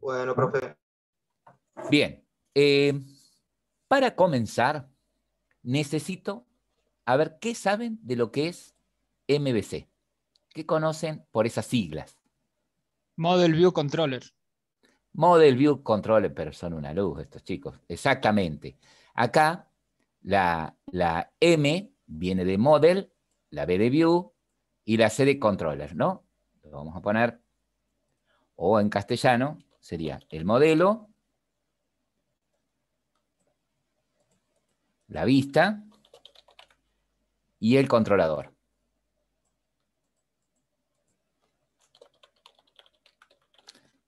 Bueno, profe. Bien. Para comenzar, necesito a ver qué saben de lo que es MVC. ¿Qué conocen por esas siglas? Model View Controller. Model View Controller, pero son una luz estos chicos. Exactamente. Acá la M viene de Model, la B de View y la C de Controller, ¿no? Lo vamos a poner, o en castellano, sería el modelo, la vista y el controlador.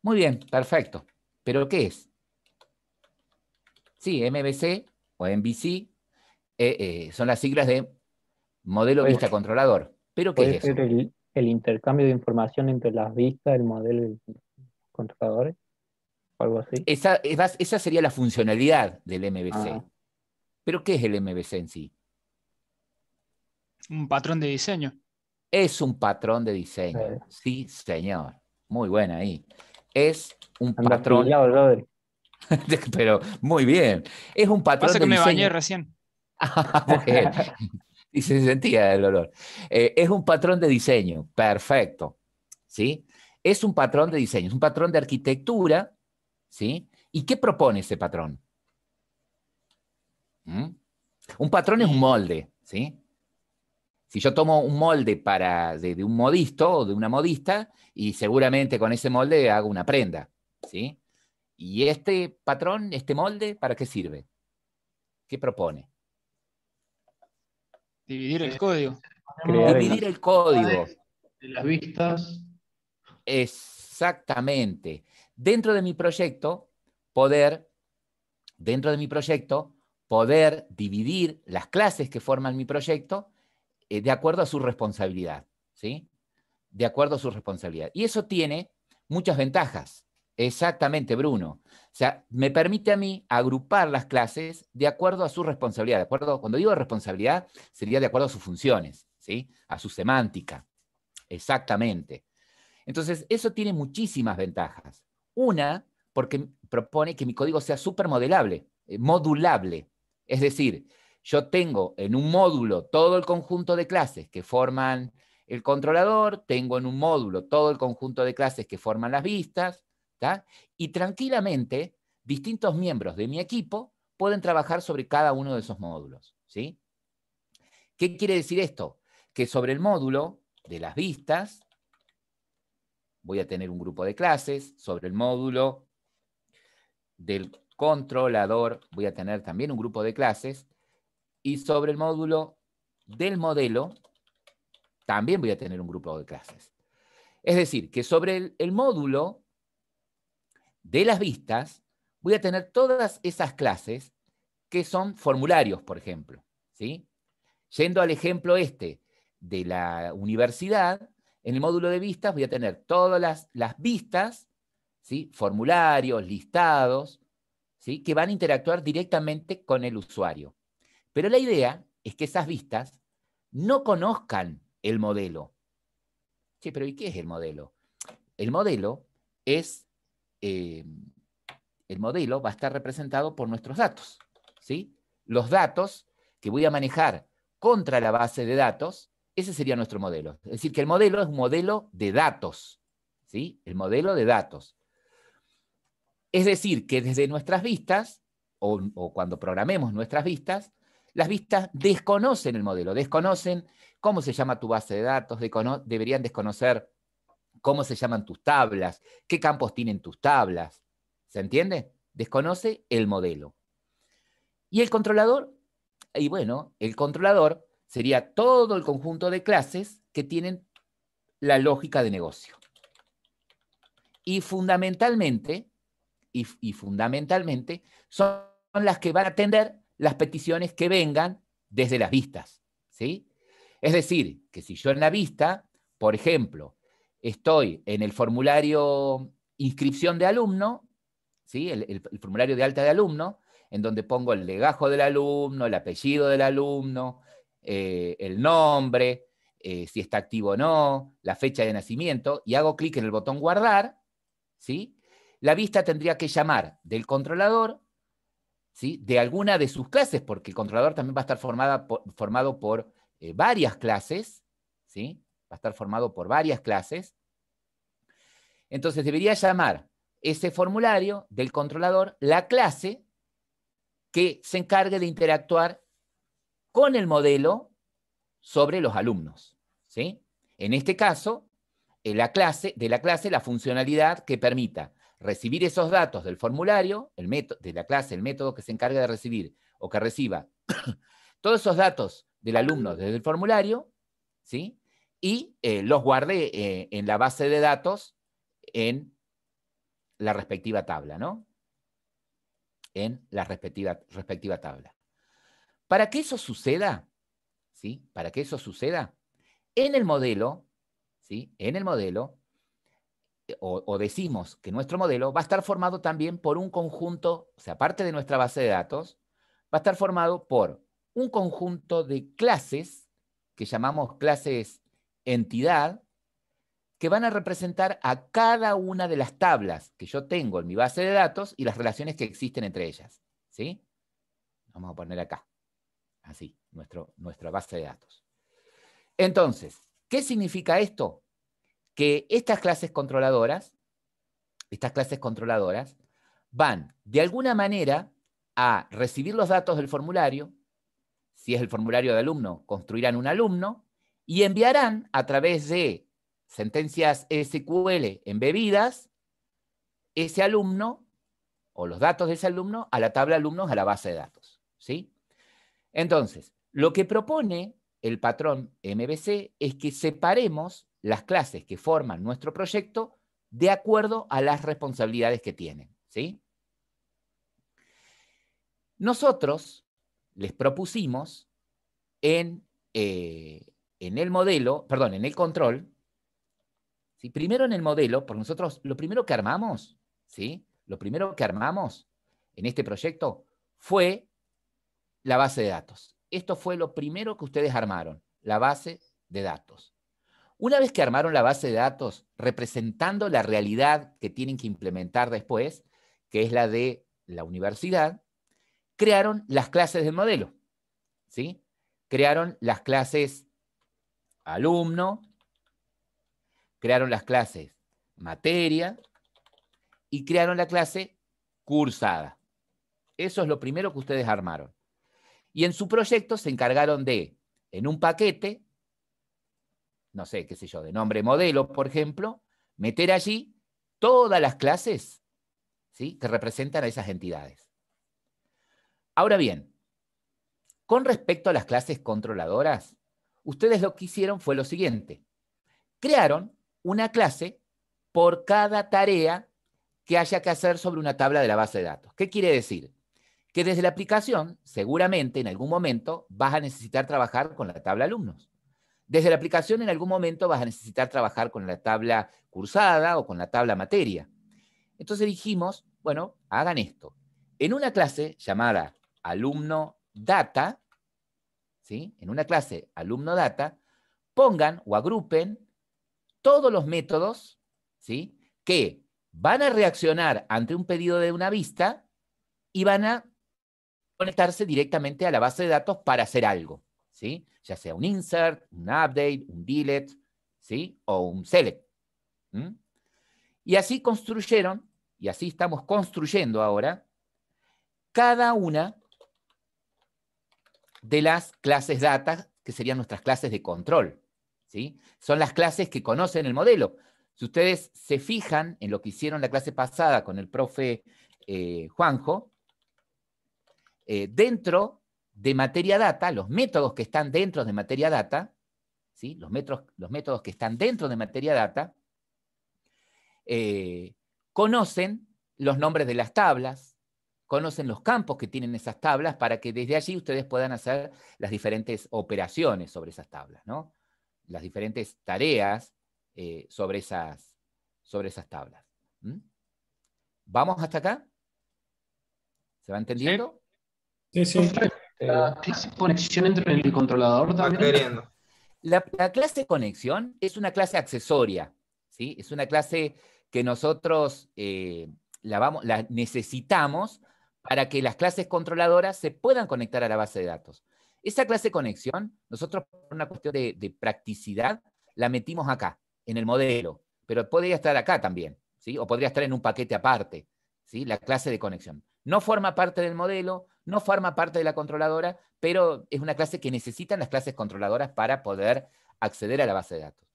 Muy bien, perfecto. ¿Pero qué es? Sí, MVC o MVC son las siglas de modelo Puede, vista controlador. ¿Pero qué puede es eso? ser el intercambio de información entre las vistas, el modelo y los controladores, o algo así. Esa sería la funcionalidad del MVC. Ah, ¿Pero qué es el MVC en sí? Un patrón de diseño. Es un patrón de diseño. eh, Sí, señor. Muy buena ahí. Es un anda patrón, pillado, brother. pero muy bien. Es un patrón Pasa de que me bañé diseño. recién. Bueno, y se sentía el olor. Es un patrón de diseño. Perfecto. ¿Sí? Es un patrón de diseño, es un patrón de arquitectura. ¿Sí? ¿Y qué propone ese patrón? ¿Mm? Un patrón es un Y molde. ¿Sí? Si yo tomo un molde de un modisto o de una modista, y seguramente con ese molde hago una prenda, ¿sí? Y este patrón, este molde, ¿para qué sirve? ¿Qué propone? dividir el código. Crear Dividir el código. De las vistas. Exactamente. Dentro de mi proyecto, poder dividir las clases que forman mi proyecto de acuerdo a su responsabilidad, ¿sí? De acuerdo a su responsabilidad. Y eso tiene muchas ventajas. Exactamente, Bruno. O sea, me permite a mí agrupar las clases de acuerdo a su responsabilidad. De acuerdo, cuando digo responsabilidad, sería de acuerdo a sus funciones, ¿sí? A su semántica. Exactamente. Entonces, eso tiene muchísimas ventajas. Una, porque propone que mi código sea súper modelable, modulable. Es decir, yo tengo en un módulo todo el conjunto de clases que forman el controlador, tengo en un módulo todo el conjunto de clases que forman las vistas, ¿tá? Y tranquilamente distintos miembros de mi equipo pueden trabajar sobre cada uno de esos módulos, ¿sí? ¿Qué quiere decir esto? Que sobre el módulo de las vistas voy a tener un grupo de clases, sobre el módulo del controlador voy a tener también un grupo de clases, y sobre el módulo del modelo también voy a tener un grupo de clases. Es decir, que sobre el módulo de las vistas voy a tener todas esas clases que son formularios, por ejemplo, ¿sí? Yendo al ejemplo este de la universidad, en el módulo de vistas voy a tener todas las vistas, ¿sí? Formularios, listados, ¿sí? Que van a interactuar directamente con el usuario. Pero la idea es que esas vistas no conozcan el modelo. Sí, pero ¿y qué es el modelo? El modelo es, eh, el modelo va a estar representado por nuestros datos, ¿sí? Los datos que voy a manejar contra la base de datos, ese sería nuestro modelo. Es decir, que el modelo es un modelo de datos, ¿sí? El modelo de datos. Es decir, que desde nuestras vistas, o cuando programemos nuestras vistas, las vistas desconocen el modelo, desconocen cómo se llama tu base de datos, deberían desconocer cómo se llaman tus tablas, qué campos tienen tus tablas. ¿Se entiende? Desconoce el modelo. Y el controlador, y bueno, el controlador sería todo el conjunto de clases que tienen la lógica de negocio. Y fundamentalmente, fundamentalmente son las que van a atender las peticiones que vengan desde las vistas, ¿sí? Es decir, que si yo en la vista, por ejemplo, estoy en el formulario inscripción de alumno, ¿sí? El formulario de alta de alumno, en donde pongo el legajo del alumno, el apellido del alumno, el nombre, si está activo o no, la fecha de nacimiento, y hago clic en el botón guardar, ¿sí? la vista tendría que llamar del controlador, ¿sí?, de alguna de sus clases, porque el controlador también va a estar formado por varias clases, ¿sí? Va a estar formado por varias clases. Entonces debería llamar ese formulario del controlador la clase que se encargue de interactuar con el modelo sobre los alumnos, ¿sí? En este caso, de la clase, la funcionalidad que permita recibir esos datos del formulario, de la clase, el método que se encarga de recibir o que reciba todos esos datos del alumno desde el formulario, ¿sí? Y los guarde en la base de datos en la respectiva tabla, ¿no? En la respectiva tabla. Para que eso suceda, ¿sí? Para que eso suceda, en el modelo, ¿sí?, en el modelo, o decimos que nuestro modelo va a estar formado también por un conjunto, o sea, aparte de nuestra base de datos, va a estar formado por un conjunto de clases que llamamos clases entidad, que van a representar a cada una de las tablas que yo tengo en mi base de datos y las relaciones que existen entre ellas, ¿sí? Vamos a poner acá, así, nuestra base de datos. Entonces, ¿qué significa esto? Que estas clases controladoras van de alguna manera a recibir los datos del formulario. Si es el formulario de alumno, construirán un alumno y enviarán a través de sentencias SQL embebidas ese alumno o los datos de ese alumno a la tabla alumnos, a la base de datos, ¿sí? Entonces, lo que propone el patrón MVC es que separemos las clases que forman nuestro proyecto de acuerdo a las responsabilidades que tienen, ¿sí? Nosotros les propusimos en el modelo, perdón, en el control, ¿sí? Primero en el modelo, porque nosotros lo primero que armamos, ¿sí?, lo primero que armamos en este proyecto fue la base de datos. Esto fue lo primero que ustedes armaron, la base de datos. Una vez que armaron la base de datos representando la realidad que tienen que implementar después, que es la de la universidad, crearon las clases del modelo, ¿sí? Crearon las clases alumno, crearon las clases materia y crearon la clase cursada. Eso es lo primero que ustedes armaron. Y en su proyecto se encargaron de, en un paquete, no sé, qué sé yo, de nombre modelo, por ejemplo, meter allí todas las clases, ¿sí?, que representan a esas entidades. Ahora bien, con respecto a las clases controladoras, ustedes lo que hicieron fue lo siguiente. Crearon una clase por cada tarea que haya que hacer sobre una tabla de la base de datos. ¿Qué quiere decir? Que desde la aplicación, seguramente en algún momento vas a necesitar trabajar con la tabla alumnos. Desde la aplicación en algún momento vas a necesitar trabajar con la tabla cursada o con la tabla materia. Entonces dijimos, bueno, hagan esto. En una clase llamada alumno data, ¿sí?, en una clase alumno data, pongan o agrupen todos los métodos, ¿sí?, que van a reaccionar ante un pedido de una vista y van a conectarse directamente a la base de datos para hacer algo, ¿sí?, ya sea un insert, un update, un delete, ¿sí?, o un select. Y así construyeron, y así estamos construyendo ahora, cada una de las clases data, que serían nuestras clases de control, ¿sí? Son las clases que conocen el modelo. Si ustedes se fijan en lo que hicieron la clase pasada con el profe Juanjo, dentro de materia data, los métodos que están dentro de materia data, ¿sí?, los métodos que están dentro de materia data, conocen los nombres de las tablas, conocen los campos que tienen esas tablas para que desde allí ustedes puedan hacer las diferentes operaciones sobre esas tablas, ¿no?, las diferentes tareas sobre esas tablas. ¿Vamos hasta acá? ¿Se va entendiendo? Sí, sí. ¿La clase de conexión entre el controlador también? La clase conexión es una clase accesoria, ¿sí? Es una clase que nosotros la necesitamos para que las clases controladoras se puedan conectar a la base de datos. Esa clase de conexión, nosotros por una cuestión de practicidad, la metimos acá, en el modelo, pero podría estar acá también, ¿sí? O podría estar en un paquete aparte, ¿sí? La clase de conexión. No forma parte del modelo, no forma parte de la controladora, pero es una clase que necesitan las clases controladoras para poder acceder a la base de datos.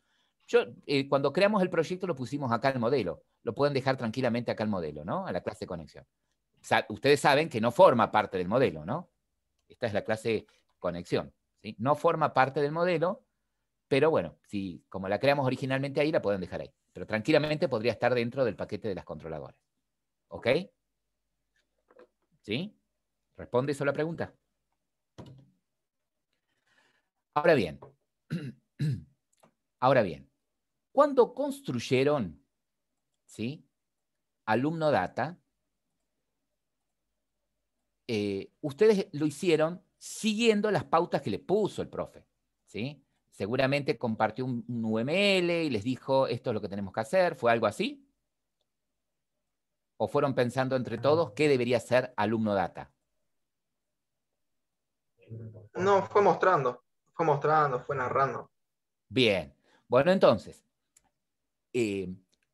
Cuando creamos el proyecto lo pusimos acá el modelo, lo pueden dejar tranquilamente acá el modelo, ¿no? A la clase de conexión. Ustedes saben que no forma parte del modelo, ¿no? Esta es la clase conexión, ¿sí? No forma parte del modelo, pero bueno, si, como la creamos originalmente ahí, la pueden dejar ahí. Pero tranquilamente podría estar dentro del paquete de las controladoras. ¿Ok? ¿Sí? ¿Responde eso la pregunta? Ahora bien, cuando construyeron, ¿sí?, Alumno Data, ustedes lo hicieron siguiendo las pautas que le puso el profe, ¿sí? Seguramente compartió un UML y les dijo, esto es lo que tenemos que hacer. ¿Fue algo así? ¿O fueron pensando entre todos qué debería ser Alumno Data? No, fue mostrando, fue narrando. Bien. Bueno, entonces,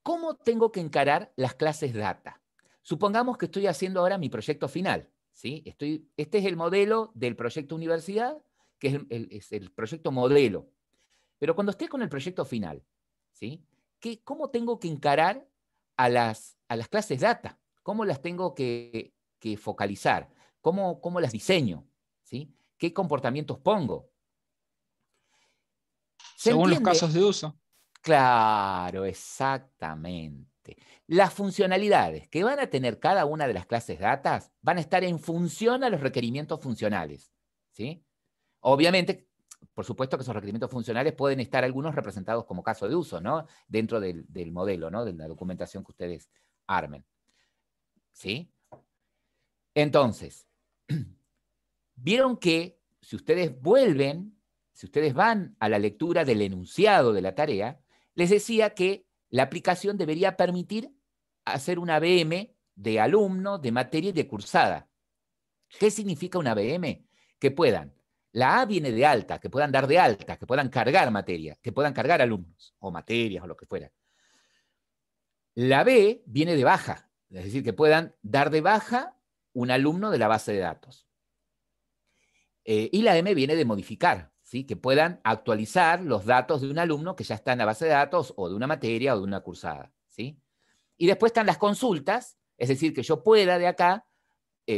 ¿cómo tengo que encarar las clases data? Supongamos que estoy haciendo ahora mi proyecto final, ¿sí? Este es el modelo del proyecto universidad, que es el proyecto modelo. Pero cuando esté con el proyecto final, ¿sí?, ¿cómo tengo que encarar a las clases data? ¿Cómo las tengo que focalizar? ¿Cómo las diseño? ¿Sí? ¿Qué comportamientos pongo? ¿Se Según los entiende? casos de uso. Claro, exactamente. Las funcionalidades que van a tener cada una de las clases datas van a estar en función a los requerimientos funcionales, ¿sí? Obviamente, por supuesto que esos requerimientos funcionales pueden estar algunos representados como caso de uso, ¿no? Dentro del modelo, ¿no? De la documentación que ustedes armen. ¿Sí? Entonces, vieron que si ustedes van a la lectura del enunciado de la tarea, les decía que la aplicación debería permitir hacer una VM de alumno, de materia y de cursada. ¿Qué significa una VM? Que puedan, la A viene de alta, que puedan dar de alta, que puedan cargar materia, que puedan cargar alumnos, o materias, o lo que fuera. La B viene de baja, es decir, que puedan dar de baja un alumno de la base de datos. Y la M viene de modificar, ¿sí? Que puedan actualizar los datos de un alumno que ya está en la base de datos, o de una materia, o de una cursada, ¿sí? Y después están las consultas, es decir, que yo pueda de acá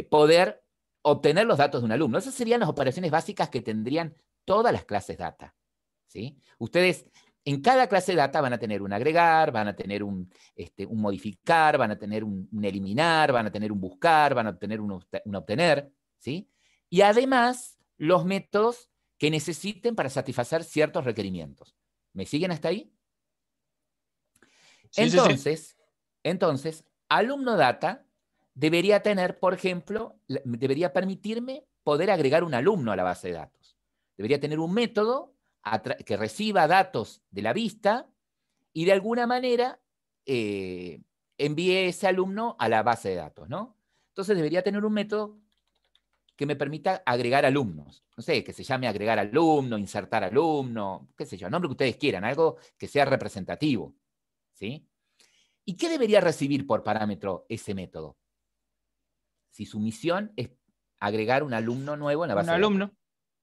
poder obtener los datos de un alumno. Esas serían las operaciones básicas que tendrían todas las clases data, ¿sí? Ustedes en cada clase data van a tener un agregar, van a tener un modificar, van a tener un eliminar, van a tener un buscar, van a tener un obtener, ¿sí? Y además los métodos que necesiten para satisfacer ciertos requerimientos. ¿Me siguen hasta ahí? Sí, Entonces, Alumno Data debería tener, por ejemplo, debería permitirme poder agregar un alumno a la base de datos. Debería tener un método que reciba datos de la vista y de alguna manera envíe ese alumno a la base de datos, ¿no? Entonces debería tener un método que me permita agregar alumnos. No sé, que se llame agregar alumno, insertar alumno, qué sé yo, el nombre que ustedes quieran, algo que sea representativo, ¿sí? ¿Y qué debería recibir por parámetro ese método? Si su misión es agregar un alumno nuevo en la base Un de datos. alumno.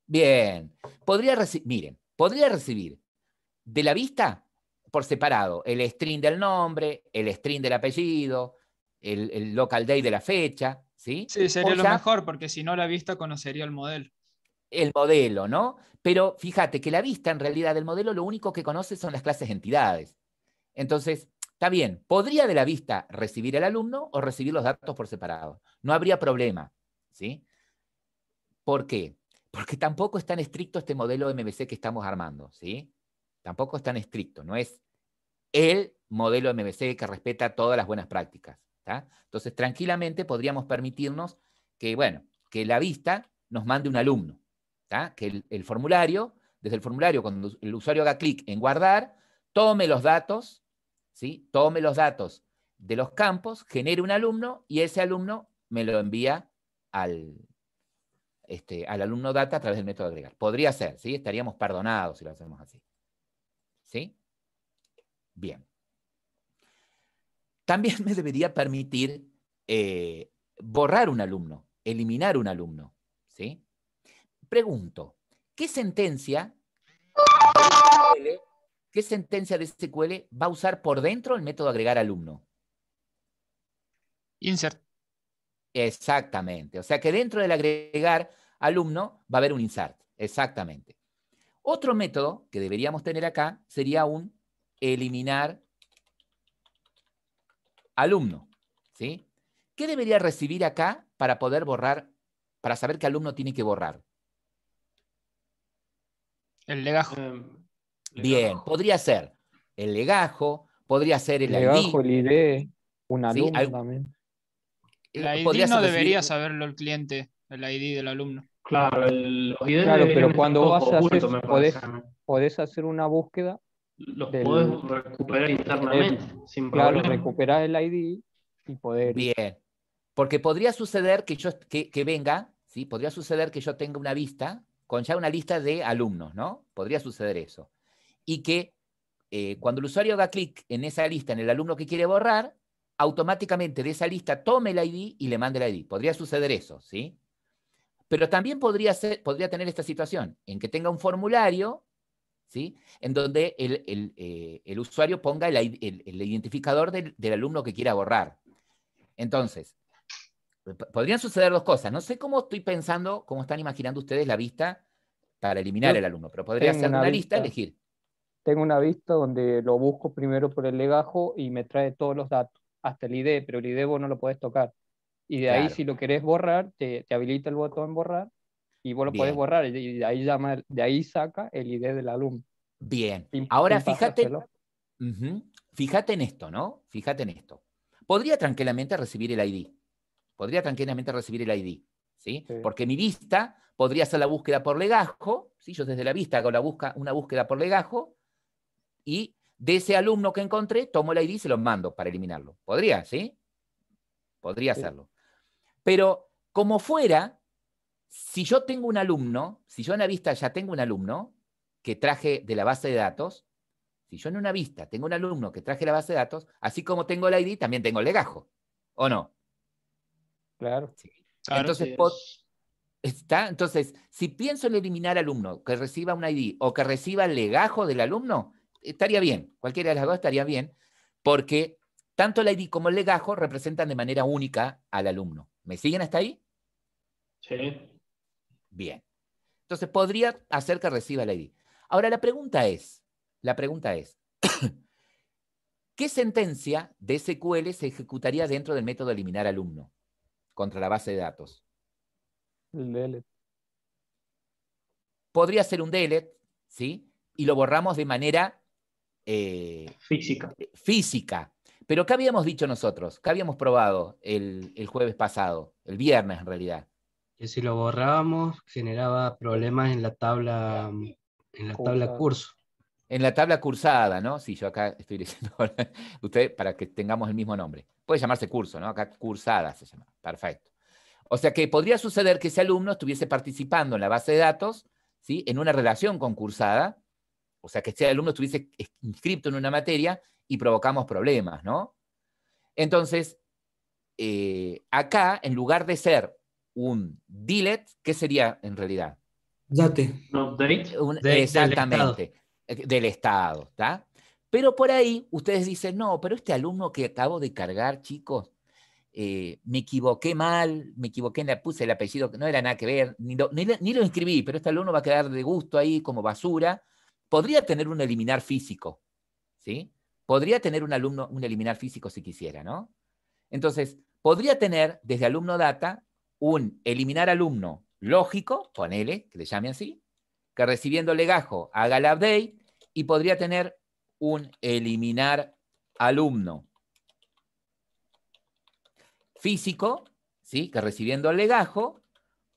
Bien. Miren, podría recibir de la vista por separado el string del nombre, el string del apellido, el local date de la fecha, ¿sí? Sí, sería O lo ya mejor, porque si no la vista conocería el modelo. el modelo, ¿no? Pero fíjate que la vista en realidad del modelo lo único que conoce son las clases entidades. Entonces, está bien, podría de la vista recibir el alumno o recibir los datos por separado. No habría problema, ¿sí? ¿Por qué? Porque tampoco es tan estricto este modelo MVC que estamos armando, ¿sí? Tampoco es tan estricto, no es el modelo MVC que respeta todas las buenas prácticas, ¿tá? Entonces, tranquilamente podríamos permitirnos que, bueno, que la vista nos mande un alumno, ¿tá? Que el formulario, desde el formulario, cuando el usuario haga clic en guardar, tome los datos, ¿sí? Tome los datos de los campos, genere un alumno y ese alumno me lo envía al alumno data a través del método agregar. Podría ser, ¿sí? Estaríamos perdonados si lo hacemos así. ¿Sí? Bien. También me debería permitir borrar un alumno, eliminar un alumno. ¿Sí? Pregunto, ¿qué sentencia de SQL va a usar por dentro el método agregar alumno? Insert. Exactamente. O sea que dentro del agregar alumno va a haber un insert. Exactamente. Otro método que deberíamos tener acá sería un eliminar alumno. ¿Sí? ¿Qué debería recibir acá para poder borrar, para saber qué alumno tiene que borrar? El legajo. Bien, podría ser el legajo, podría ser el Legajo, ID. el ID, un ¿Sí? alumno también. El ID Podría no ser recibir debería saberlo el cliente, el ID del alumno. Claro, los ideas Claro, deberían pero estar cuando todos vas a hacer, ocultos, me parece a mí. podés hacer una búsqueda Los del- podés recuperar internamente, sin claro, problema. recuperar el ID y poder. Bien, porque podría suceder que venga, ¿sí? Podría suceder que yo tenga una vista con ya una lista de alumnos, ¿no? Podría suceder eso. Y que cuando el usuario haga clic en esa lista, en el alumno que quiere borrar, automáticamente de esa lista tome el ID y le mande el ID. Podría suceder eso, ¿sí? Pero también podría tener esta situación, en que tenga un formulario, ¿sí? En donde el usuario ponga el identificador del alumno que quiera borrar. Entonces, podrían suceder dos cosas. No sé cómo estoy pensando, cómo están imaginando ustedes la vista para eliminar Yo el alumno, pero podría tengo ser una una lista, vista. elegir. Tengo una vista donde lo busco primero por el legajo y me trae todos los datos, hasta el ID, pero el ID vos no lo podés tocar. Y de ahí, Claro. si lo querés borrar, te habilita el botón borrar y vos lo podés Bien. borrar. Y de ahí saca el ID del alumno. Bien. Sin Ahora pasárselo. fíjate en esto, ¿no? Fíjate en esto. Podría tranquilamente recibir el ID. Podría tranquilamente recibir el ID, ¿sí? Sí. Porque mi vista podría hacer la búsqueda por legajo, ¿sí? Yo desde la vista hago una búsqueda por legajo y de ese alumno que encontré tomo el ID y se lo mando para eliminarlo. Podría, ¿sí? Podría Sí. hacerlo. Pero como fuera, si yo tengo un alumno, si yo en la vista ya tengo un alumno que traje de la base de datos, si yo en una vista tengo un alumno que traje la base de datos, así como tengo el ID, también tengo el legajo, ¿o no? Claro. Sí. Claro. Entonces, si pienso en eliminar alumno que reciba un ID o que reciba el legajo del alumno, estaría bien. Cualquiera de las dos estaría bien, porque tanto el ID como el legajo representan de manera única al alumno. ¿Me siguen hasta ahí? Sí. Bien. Entonces, podría hacer que reciba el ID. Ahora, la pregunta es, ¿qué sentencia de SQL se ejecutaría dentro del método eliminar alumno contra la base de datos? El delete. Podría ser un delete, ¿sí? Y lo borramos de manera Física. Pero ¿qué habíamos dicho nosotros? ¿Qué habíamos probado el jueves pasado? El viernes, en realidad. Que si lo borrábamos generaba problemas en la tabla curso. En la tabla cursada, ¿no? Sí, yo acá estoy leyendo usted para que tengamos el mismo nombre. Puede llamarse curso, ¿no? Acá cursada se llama. Perfecto. O sea que podría suceder que ese alumno estuviese participando en la base de datos, ¿sí? En una relación concursada, o sea que ese alumno estuviese inscrito en una materia y provocamos problemas, ¿no? Entonces, acá, en lugar de ser un delete, ¿qué sería en realidad? Date. ¿Un update? Exactamente, del Estado, ¿está? Pero por ahí ustedes dicen, no, pero este alumno que acabo de cargar, chicos, me equivoqué mal, puse el apellido que no era nada que ver, ni lo inscribí, pero este alumno va a quedar de gusto ahí como basura. Podría tener un eliminar físico, ¿sí? Podría tener un eliminar físico si quisiera, ¿no? Entonces, podría tener desde alumno data un eliminar alumno lógico, ponele, que le llame así, que recibiendo legajo haga el update y podría tener un eliminar alumno físico, ¿sí? Que recibiendo el legajo,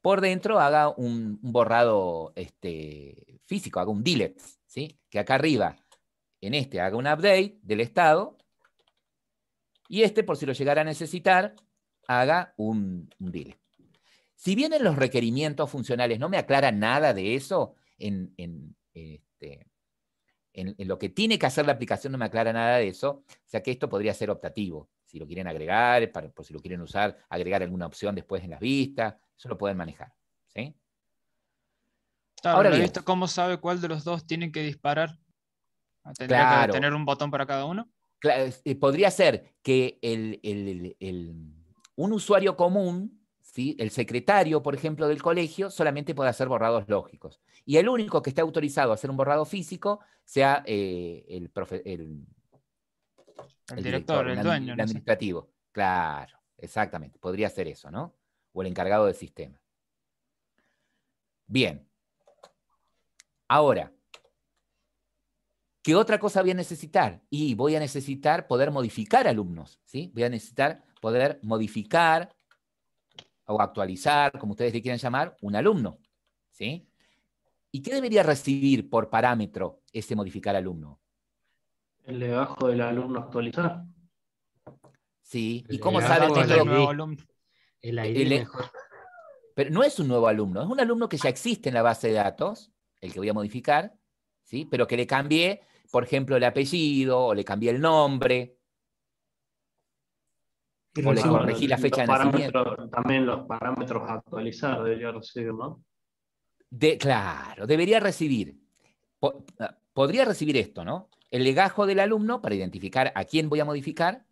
por dentro haga un borrado físico, haga un delete, ¿sí? Que acá arriba, en haga un update del estado Y por si lo llegara a necesitar, haga un delete. Si bien en los requerimientos funcionales no me aclara nada de eso, en lo que tiene que hacer la aplicación no me aclara nada de eso, o sea que esto podría ser optativo. Si lo quieren agregar, por si lo quieren usar, agregar alguna opción después en las vistas, eso lo pueden manejar. ¿Sí? Claro, Ahora la bien. vista, ¿cómo sabe cuál de los dos tienen que disparar? ¿Tendría Claro. que tener un botón para cada uno? Podría ser que un usuario común, ¿sí? El secretario, por ejemplo, del colegio, solamente puede hacer borrados lógicos. Y el único que esté autorizado a hacer un borrado físico sea el director, el dueño, el no sé. administrativo. Claro, exactamente. Podría ser eso, ¿no? O el encargado del sistema. Bien. Ahora, ¿qué otra cosa voy a necesitar? Y voy a necesitar poder modificar alumnos, ¿sí? Voy a necesitar poder modificar o actualizar, como ustedes le quieran llamar, un alumno, ¿sí? ¿Y qué debería recibir por parámetro ese modificar alumno? El legajo del alumno actualizar. ¿Sí? ¿Y El cómo legajo sabe Datos que del del ID. nuevo alumno. El ID el- mejor. pero no es un nuevo alumno, es un alumno que ya existe en la base de datos, el que voy a modificar, ¿sí? Pero que le cambié, por ejemplo, el apellido, o le cambié el nombre, Y o le recibe- corregí la fecha de nacimiento. También los parámetros a actualizar debería recibir, ¿no? Claro, debería recibir, podría recibir esto, ¿no? El legajo del alumno para identificar a quién voy a modificar.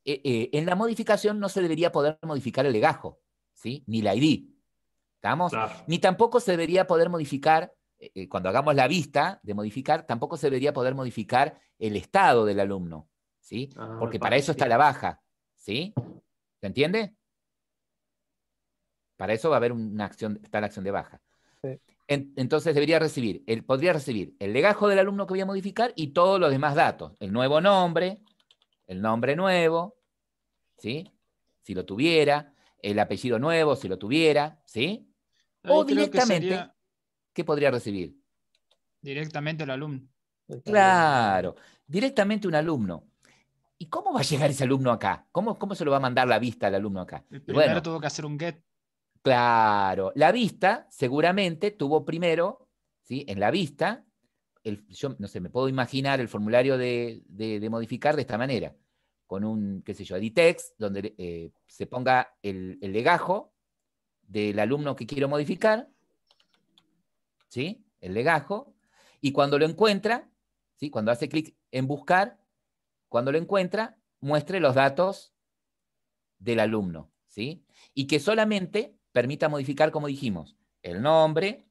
En la modificación no se debería poder modificar el legajo, ¿sí? Ni la ID, ¿estamos? Claro. Ni tampoco se debería poder modificar, cuando hagamos la vista de modificar, tampoco se debería poder modificar el estado del alumno, ¿sí? Porque para eso está la baja, ¿sí? ¿Se entiende? Para eso va a haber una acción, está la acción de baja. Sí. Entonces podría recibir el legajo del alumno que voy a modificar y todos los demás datos. El nuevo nombre, el nombre nuevo, ¿sí? Si lo tuviera, el apellido nuevo, si lo tuviera, ¿sí? Ahí O creo que directamente, sería ¿qué podría recibir? directamente el alumno. Claro, directamente un alumno. ¿Y cómo va a llegar ese alumno acá? ¿Cómo se lo va a mandar la vista al alumno acá? El Y primero bueno, tuvo que hacer un get. claro, la vista seguramente tuvo primero, ¿sí? En la vista, yo no sé, me puedo imaginar el formulario de modificar de esta manera, con un, qué sé yo, editext, donde se ponga el legajo del alumno que quiero modificar, ¿sí? El legajo, y cuando lo encuentra, ¿sí? Cuando hace clic en buscar, cuando lo encuentra, muestre los datos del alumno, ¿sí? Y que solamente permita modificar, como dijimos, el nombre,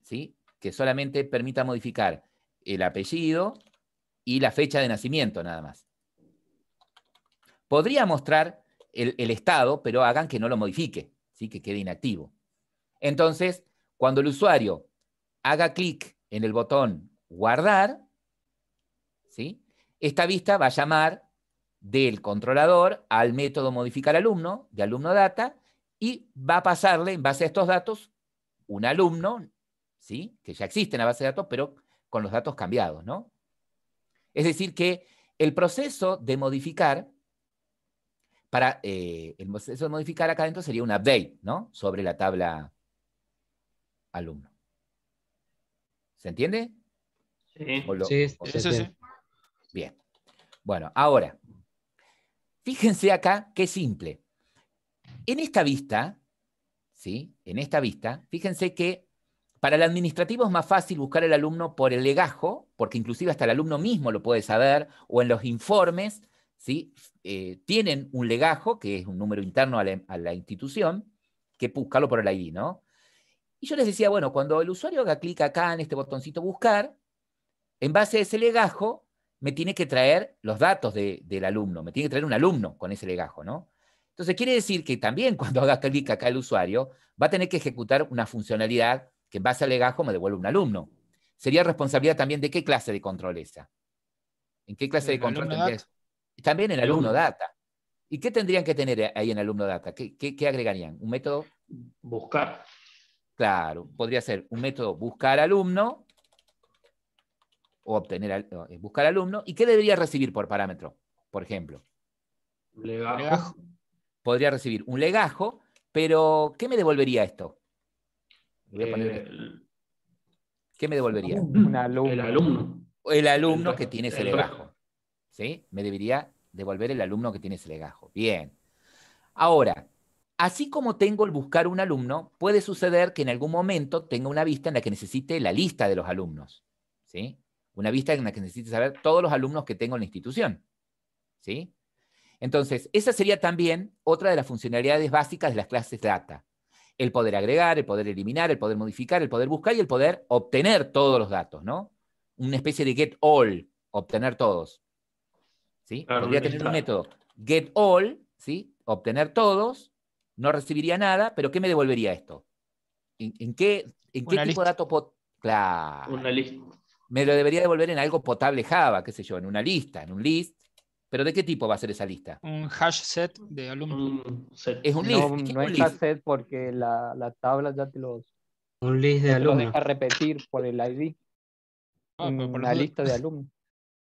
¿sí? Que solamente permita modificar el apellido y la fecha de nacimiento, nada más. Podría mostrar el estado, pero hagan que no lo modifique, ¿sí? Que quede inactivo. Entonces, cuando el usuario haga clic en el botón guardar, ¿sí? Esta vista va a llamar del controlador al método modificar alumno, de alumno data, y va a pasarle, en base a estos datos, un alumno, ¿sí? Que ya existe en la base de datos, pero con los datos cambiados, ¿no? Es decir, que el proceso de modificar, el proceso de modificar acá adentro sería un update, ¿no? Sobre la tabla alumno. ¿Se entiende? Sí. Sí, Eso sí. Bien. Bueno, ahora, fíjense acá qué simple. En esta vista, ¿sí? En esta vista, fíjense que para el administrativo es más fácil buscar el alumno por el legajo, porque inclusive hasta el alumno mismo lo puede saber, o en los informes, ¿sí? Tienen un legajo, que es un número interno a la institución, que buscarlo por el ID, ¿no? Y yo les decía, bueno, cuando el usuario haga clic acá en este botoncito buscar, en base a ese legajo, me tiene que traer los datos del alumno, me tiene que traer un alumno con ese legajo, ¿no? Entonces quiere decir que también cuando haga clic acá el usuario, va a tener que ejecutar una funcionalidad que en base al legajo me devuelve un alumno. Sería responsabilidad también de qué clase de control esa. ¿En qué clase de El control alumno tendría? data. También en alumno Alumno. data. ¿Y qué tendrían que tener ahí en alumno data? ¿Qué agregarían? ¿Un método? Buscar. Claro, podría ser un método buscar alumno o buscar alumno. ¿Y qué debería recibir por parámetro? Por ejemplo. Legajo. Legajo. Podría recibir un legajo, pero ¿qué me devolvería esto? Le voy a poner esto. ¿Qué me devolvería? Un El alumno. alumno. El alumno El que tiene ese el legajo. ¿Sí? Me debería devolver el alumno que tiene ese legajo. Bien. Ahora, así como tengo el buscar un alumno, puede suceder que en algún momento tenga una vista en la que necesite la lista de los alumnos. ¿Sí? Una vista en la que necesite saber todos los alumnos que tengo en la institución. ¿Sí? Entonces, esa sería también otra de las funcionalidades básicas de las clases data. El poder agregar, el poder eliminar, el poder modificar, el poder buscar y el poder obtener todos los datos, ¿no? Una especie de get all, obtener todos. ¿Sí? Claro, Podría un tener un listado. método get all, ¿sí? Obtener todos, no recibiría nada, pero ¿qué me devolvería esto? ¿En qué Una tipo de lista. datos? Claro. Una lista. Me lo debería devolver en algo potable Java, qué sé yo, en una lista, en un list. ¿Pero de qué tipo va a ser esa lista? Un hash set de alumnos. Un set. Es un list. No, ¿Qué es no un es list? cassette porque la tabla ya Un list de no te lo alumnos. deja repetir por el ID. Ah, pero por Una eso- lista de alumnos.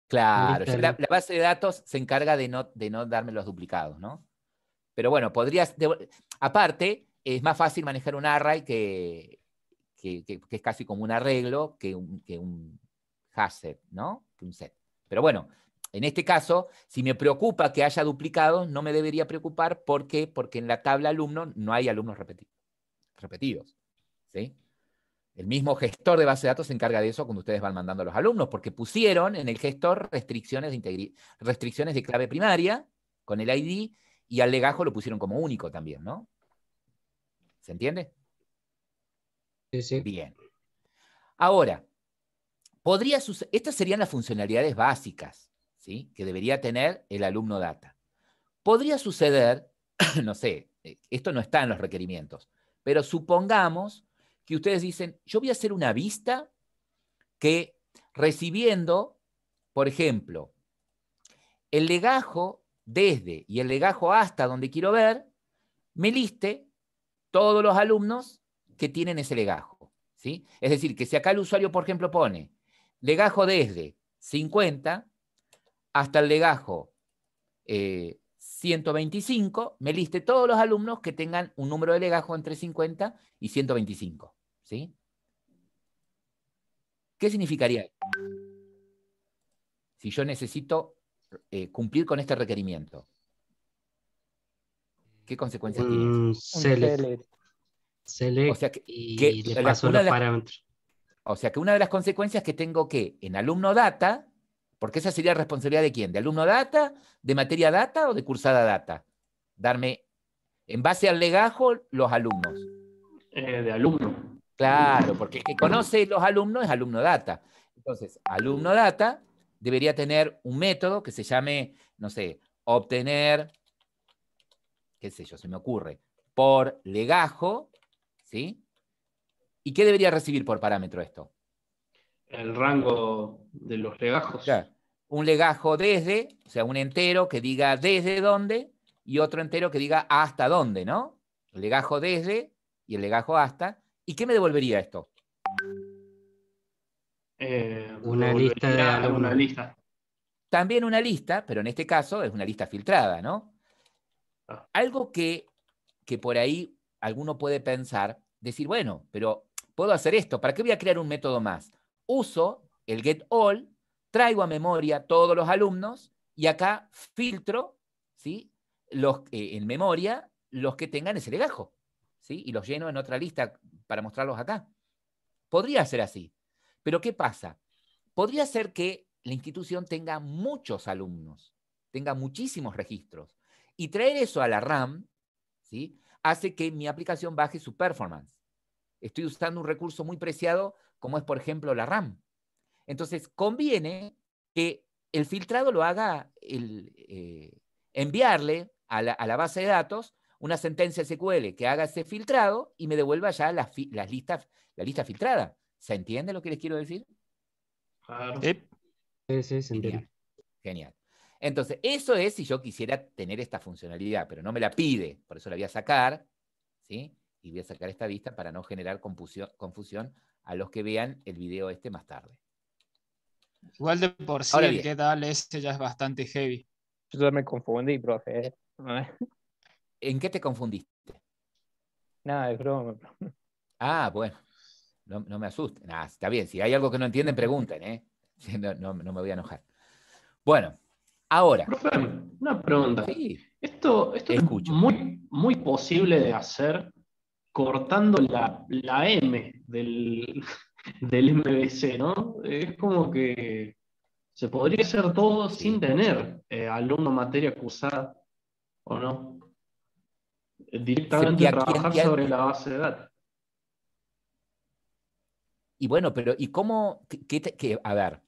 Claro, Lista ya de la base de datos se encarga de no darme los duplicados, ¿no? Pero bueno, podrías... Aparte, es más fácil manejar un array que es casi como un arreglo que un hash set, ¿no? Que un set. Pero bueno, en este caso, si me preocupa que haya duplicados, no me debería preocupar. ¿Por qué? Porque en la tabla alumno no hay alumnos repetidos. ¿Sí? El mismo gestor de base de datos se encarga de eso cuando ustedes van mandando a los alumnos, porque pusieron en el gestor restricciones de clave primaria con el ID y al legajo lo pusieron como único también, ¿no? ¿Se entiende? Sí, sí. Bien. Ahora, estas serían las funcionalidades básicas, ¿sí? Que debería tener el alumno data. Podría suceder, no sé, esto no está en los requerimientos, pero supongamos que ustedes dicen, yo voy a hacer una vista que recibiendo, por ejemplo, el legajo desde y el legajo hasta donde quiero ver, me liste todos los alumnos que tienen ese legajo, ¿sí? Es decir, que si acá el usuario, por ejemplo, pone legajo desde 50 hasta el legajo 125, me liste todos los alumnos que tengan un número de legajo entre 50 y 125, ¿sí? ¿Qué significaría? Si yo necesito cumplir con este requerimiento, ¿qué consecuencias tiene eso? Un Un select. select. Select O sea y le paso una los de las- parámetros. O sea que una de las consecuencias que tengo que en alumno data, porque esa sería responsabilidad de quién, de alumno data, de materia data o de cursada data, darme en base al legajo los alumnos. De alumno. Claro, porque el que conoce los alumnos es alumno data. Entonces, alumno data debería tener un método que se llame, no sé, obtener, qué sé yo, se me ocurre, por legajo, ¿sí? ¿Y qué debería recibir por parámetro esto? El rango de los legajos. Claro, un legajo desde, o sea, un entero que diga desde dónde y otro entero que diga hasta dónde, ¿no? El legajo desde y el legajo hasta. ¿Y qué me devolvería esto? Una lista de Devolvería alumnos. una lista. También una lista, pero en este caso es una lista filtrada, ¿no? Ah. Algo que por ahí alguno puede pensar, decir, bueno, pero puedo hacer esto, ¿para qué voy a crear un método más? Uso el getAll, traigo a memoria todos los alumnos y acá filtro, ¿sí? En memoria los que tengan ese legajo, ¿sí? Y los lleno en otra lista para mostrarlos acá. Podría ser así, pero ¿qué pasa? Podría ser que la institución tenga muchos alumnos, tenga muchísimos registros, y traer eso a la RAM, ¿sí? Hace que mi aplicación baje su performance. Estoy usando un recurso muy preciado como es, por ejemplo, la RAM. Entonces, conviene que el filtrado lo haga enviarle a la base de datos una sentencia SQL que haga ese filtrado y me devuelva ya la lista filtrada. ¿Se entiende lo que les quiero decir? Claro. Sí. Sí, sí, se entiende. Genial. Genial. Entonces, eso es si yo quisiera tener esta funcionalidad, pero no me la pide, por eso la voy a sacar, ¿sí? Y voy a sacar esta vista para no generar confusión a los que vean el video más tarde. Igual de por sí Ahora el bien. getAll ese ya es bastante heavy. Yo ya me confundí, profe. ¿En qué te confundiste? Nada, es broma. Ah, bueno, no me asusten. Nah, está bien, si hay algo que no entienden, pregunten, ¿eh? No me voy a enojar. Bueno, ahora, Profe, una pregunta. sí, Esto es escucho. muy posible de hacer cortando la M del MVC, ¿no? Es como que se podría hacer todo Sí. sin tener alumno materia cursada, ¿o no? Directamente trabajar sobre la base de datos. Y bueno, pero ¿y cómo? A ver,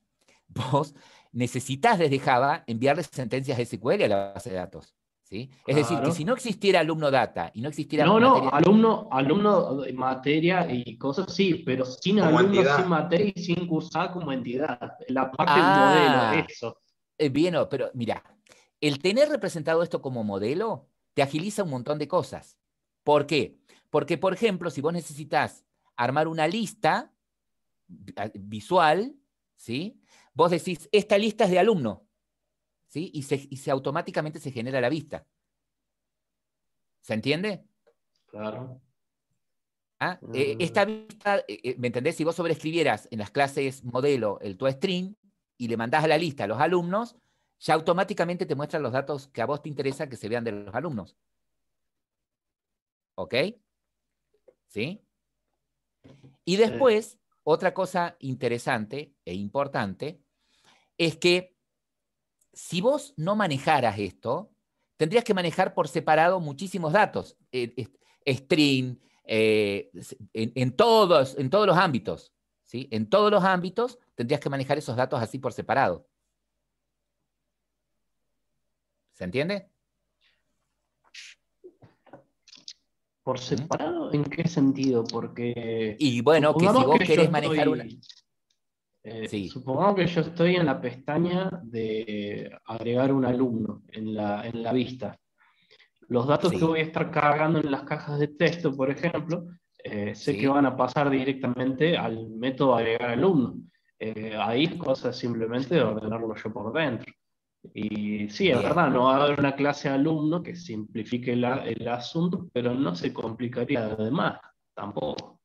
vos necesitas desde Java enviarle sentencias SQL a la base de datos, ¿sí? Es decir, que si Claro. no existiera alumno data y no existiera No, materia... alumno de materia y cosas sí, pero sin Como alumno, sin entidad. materia y sin cursar como entidad. La parte modelo, Ah, eso. bien, pero mira, el tener representado esto como modelo te agiliza un montón de cosas. ¿Por qué? Porque, por ejemplo, si vos necesitas armar una lista visual, ¿sí? Vos decís, esta lista es de alumno, ¿sí? Y automáticamente se genera la vista. ¿Se entiende? Claro. ¿Ah? Esta vista, ¿me entendés? Si vos sobreescribieras en las clases modelo el toString y le mandás a la lista a los alumnos, ya automáticamente te muestran los datos que a vos te interesa que se vean de los alumnos. ¿Ok? ¿Sí? Y después, otra cosa interesante e importante es que si vos no manejaras esto, tendrías que manejar por separado muchísimos datos. String, en todos los ámbitos. ¿Sí? En todos los ámbitos tendrías que manejar esos datos así por separado. ¿Se entiende? ¿Por separado en qué sentido? Porque Y bueno, que si vos querés manejar una... Sí, supongamos que yo estoy en la pestaña de agregar un alumno en la vista. Los datos que sí, voy a estar cargando en las cajas de texto, por ejemplo, sé que sí. van a pasar directamente al método agregar alumno. Ahí es cosa simplemente de ordenarlo yo por dentro. Y sí, es Bien. verdad, no va a haber una clase de alumno que simplifique el asunto, pero no se complicaría además, tampoco.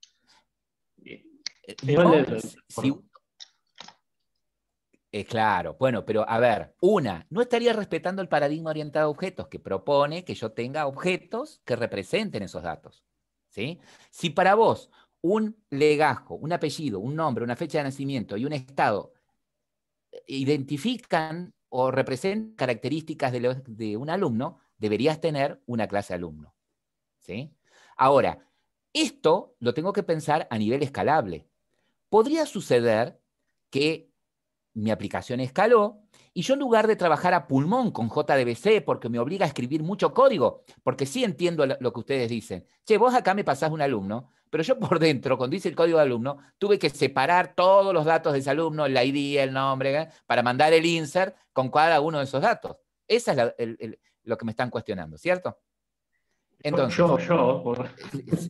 No, claro, bueno, pero a ver, no estaría respetando el paradigma orientado a objetos que propone que yo tenga objetos que representen esos datos. ¿Sí? Si para vos un legajo, un apellido, un nombre, una fecha de nacimiento y un estado identifican o representan características de un alumno, deberías tener una clase alumno. ¿Sí? Ahora, esto lo tengo que pensar a nivel escalable. Podría suceder que mi aplicación escaló y yo en lugar de trabajar a pulmón con JDBC porque me obliga a escribir mucho código, porque sí entiendo lo que ustedes dicen. Che, vos acá me pasás un alumno, pero yo por dentro, cuando hice el código de alumno, tuve que separar todos los datos de ese alumno, el ID, el nombre, para mandar el insert con cada uno de esos datos. Esa es lo que me están cuestionando, ¿cierto? Entonces,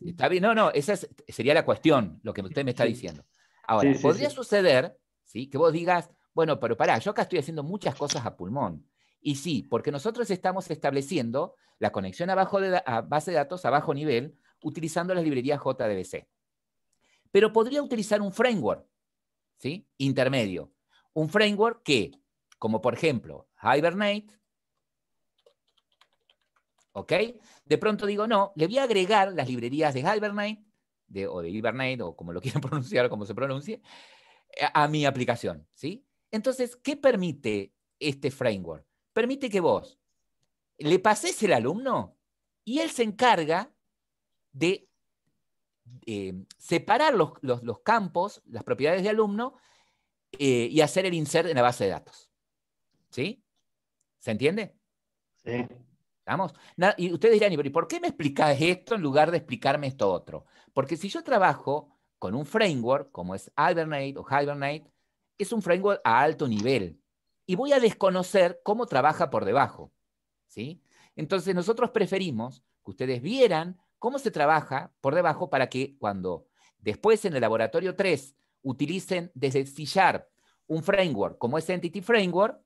está bien, no, esa sería la cuestión, lo que usted me está diciendo. Ahora, podría suceder, ¿sí? Que vos digas, bueno, pero pará, yo acá estoy haciendo muchas cosas a pulmón. Y sí, porque nosotros estamos estableciendo la conexión a base de datos a bajo nivel utilizando las librerías JDBC. Pero podría utilizar un framework, ¿sí? Intermedio. Un framework que, como por ejemplo Hibernate, ¿ok? De pronto digo, no, le voy a agregar las librerías de Hibernate, o de Hibernate, o como lo quieran pronunciar, como se pronuncie, a mi aplicación, ¿sí? Entonces, ¿qué permite este framework? Permite que vos le pases el alumno y él se encarga de separar los campos, las propiedades de alumno, y hacer el insert en la base de datos. ¿Sí? ¿Se entiende? Sí. ¿Estamos? Y ustedes dirán, ¿y por qué me explicás esto en lugar de explicarme esto otro? Porque si yo trabajo con un framework como es Hibernate, es un framework a alto nivel y voy a desconocer cómo trabaja por debajo. ¿Sí? Entonces nosotros preferimos que ustedes vieran cómo se trabaja por debajo para que cuando después en el laboratorio 3 utilicen desde C# un framework como es Entity Framework,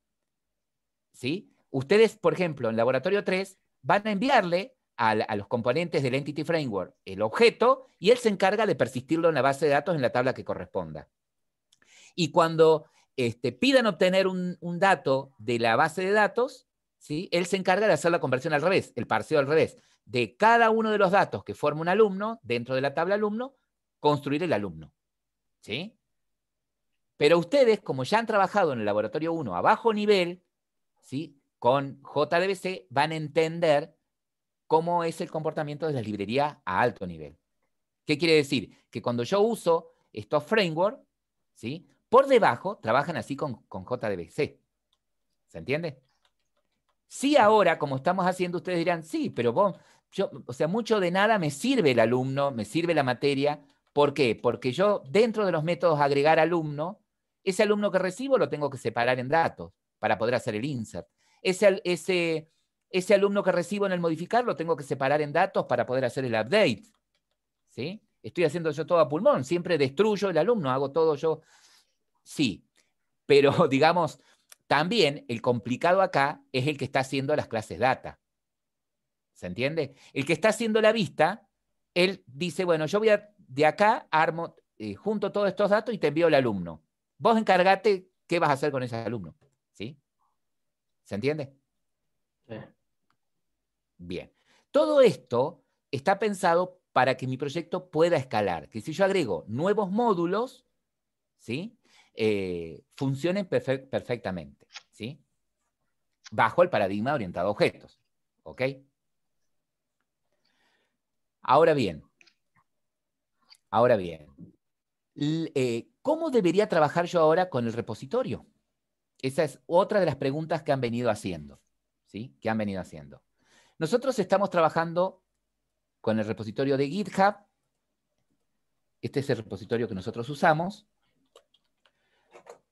¿sí? ustedes, por ejemplo, en laboratorio 3, van a enviarle a los componentes del Entity Framework el objeto y él se encarga de persistirlo en la base de datos en la tabla que corresponda. Y cuando pidan obtener un dato de la base de datos, ¿sí? Él se encarga de hacer la conversión al revés, el parseo al revés. De cada uno de los datos que forma un alumno, dentro de la tabla alumno, construir el alumno. ¿Sí? Pero ustedes, como ya han trabajado en el laboratorio 1 a bajo nivel, ¿sí? Con JDBC, van a entender cómo es el comportamiento de las librerías a alto nivel. ¿Qué quiere decir? Que cuando yo uso estos frameworks, ¿sí? Por debajo trabajan así con JDBC. ¿Se entiende? Sí, ahora, como estamos haciendo, ustedes dirán, sí, pero vos, o sea, mucho de nada me sirve el alumno, me sirve la materia. ¿Por qué? Porque yo, dentro de los métodos agregar alumno, ese alumno que recibo lo tengo que separar en datos para poder hacer el insert. Ese alumno que recibo en el modificar lo tengo que separar en datos para poder hacer el update. ¿Sí? Estoy haciendo yo todo a pulmón, siempre destruyo el alumno, hago todo yo. Sí, pero digamos, también el complicado acá es el que está haciendo las clases data. ¿Se entiende? El que está haciendo la vista, él dice, bueno, yo voy de acá, armo, junto todos estos datos y te envío el alumno. Vos encargate qué vas a hacer con ese alumno. ¿Sí? ¿Se entiende? Sí. Bien. Todo esto está pensado para que mi proyecto pueda escalar. Que si yo agrego nuevos módulos, ¿sí? Funcionen perfectamente. ¿Sí? Bajo el paradigma orientado a objetos. ¿Ok? Ahora bien, ¿cómo debería trabajar yo ahora con el repositorio? Esa es otra de las preguntas que han venido haciendo. ¿Sí? Que han venido haciendo. Nosotros estamos trabajando con el repositorio de GitHub. Este es el repositorio que nosotros usamos.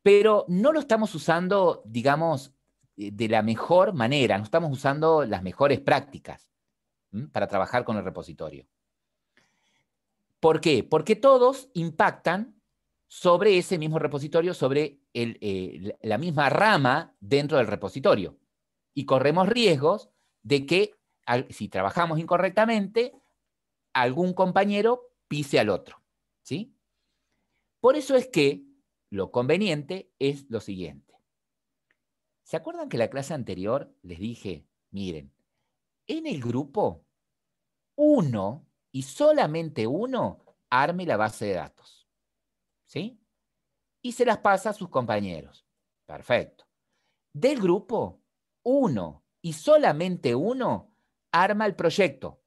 Pero no lo estamos usando, digamos, de la mejor manera. No estamos usando las mejores prácticas para trabajar con el repositorio. ¿Por qué? Porque todos impactan sobre ese mismo repositorio, sobre la misma rama dentro del repositorio. Y corremos riesgos de que, si trabajamos incorrectamente, algún compañero pise al otro. ¿Sí? Por eso es que lo conveniente es lo siguiente. ¿Se acuerdan que en la clase anterior les dije, miren, en el grupo, uno y solamente uno arme la base de datos? ¿Sí? Y se las pasa a sus compañeros. Perfecto. Del grupo, uno y solamente uno arma el proyecto.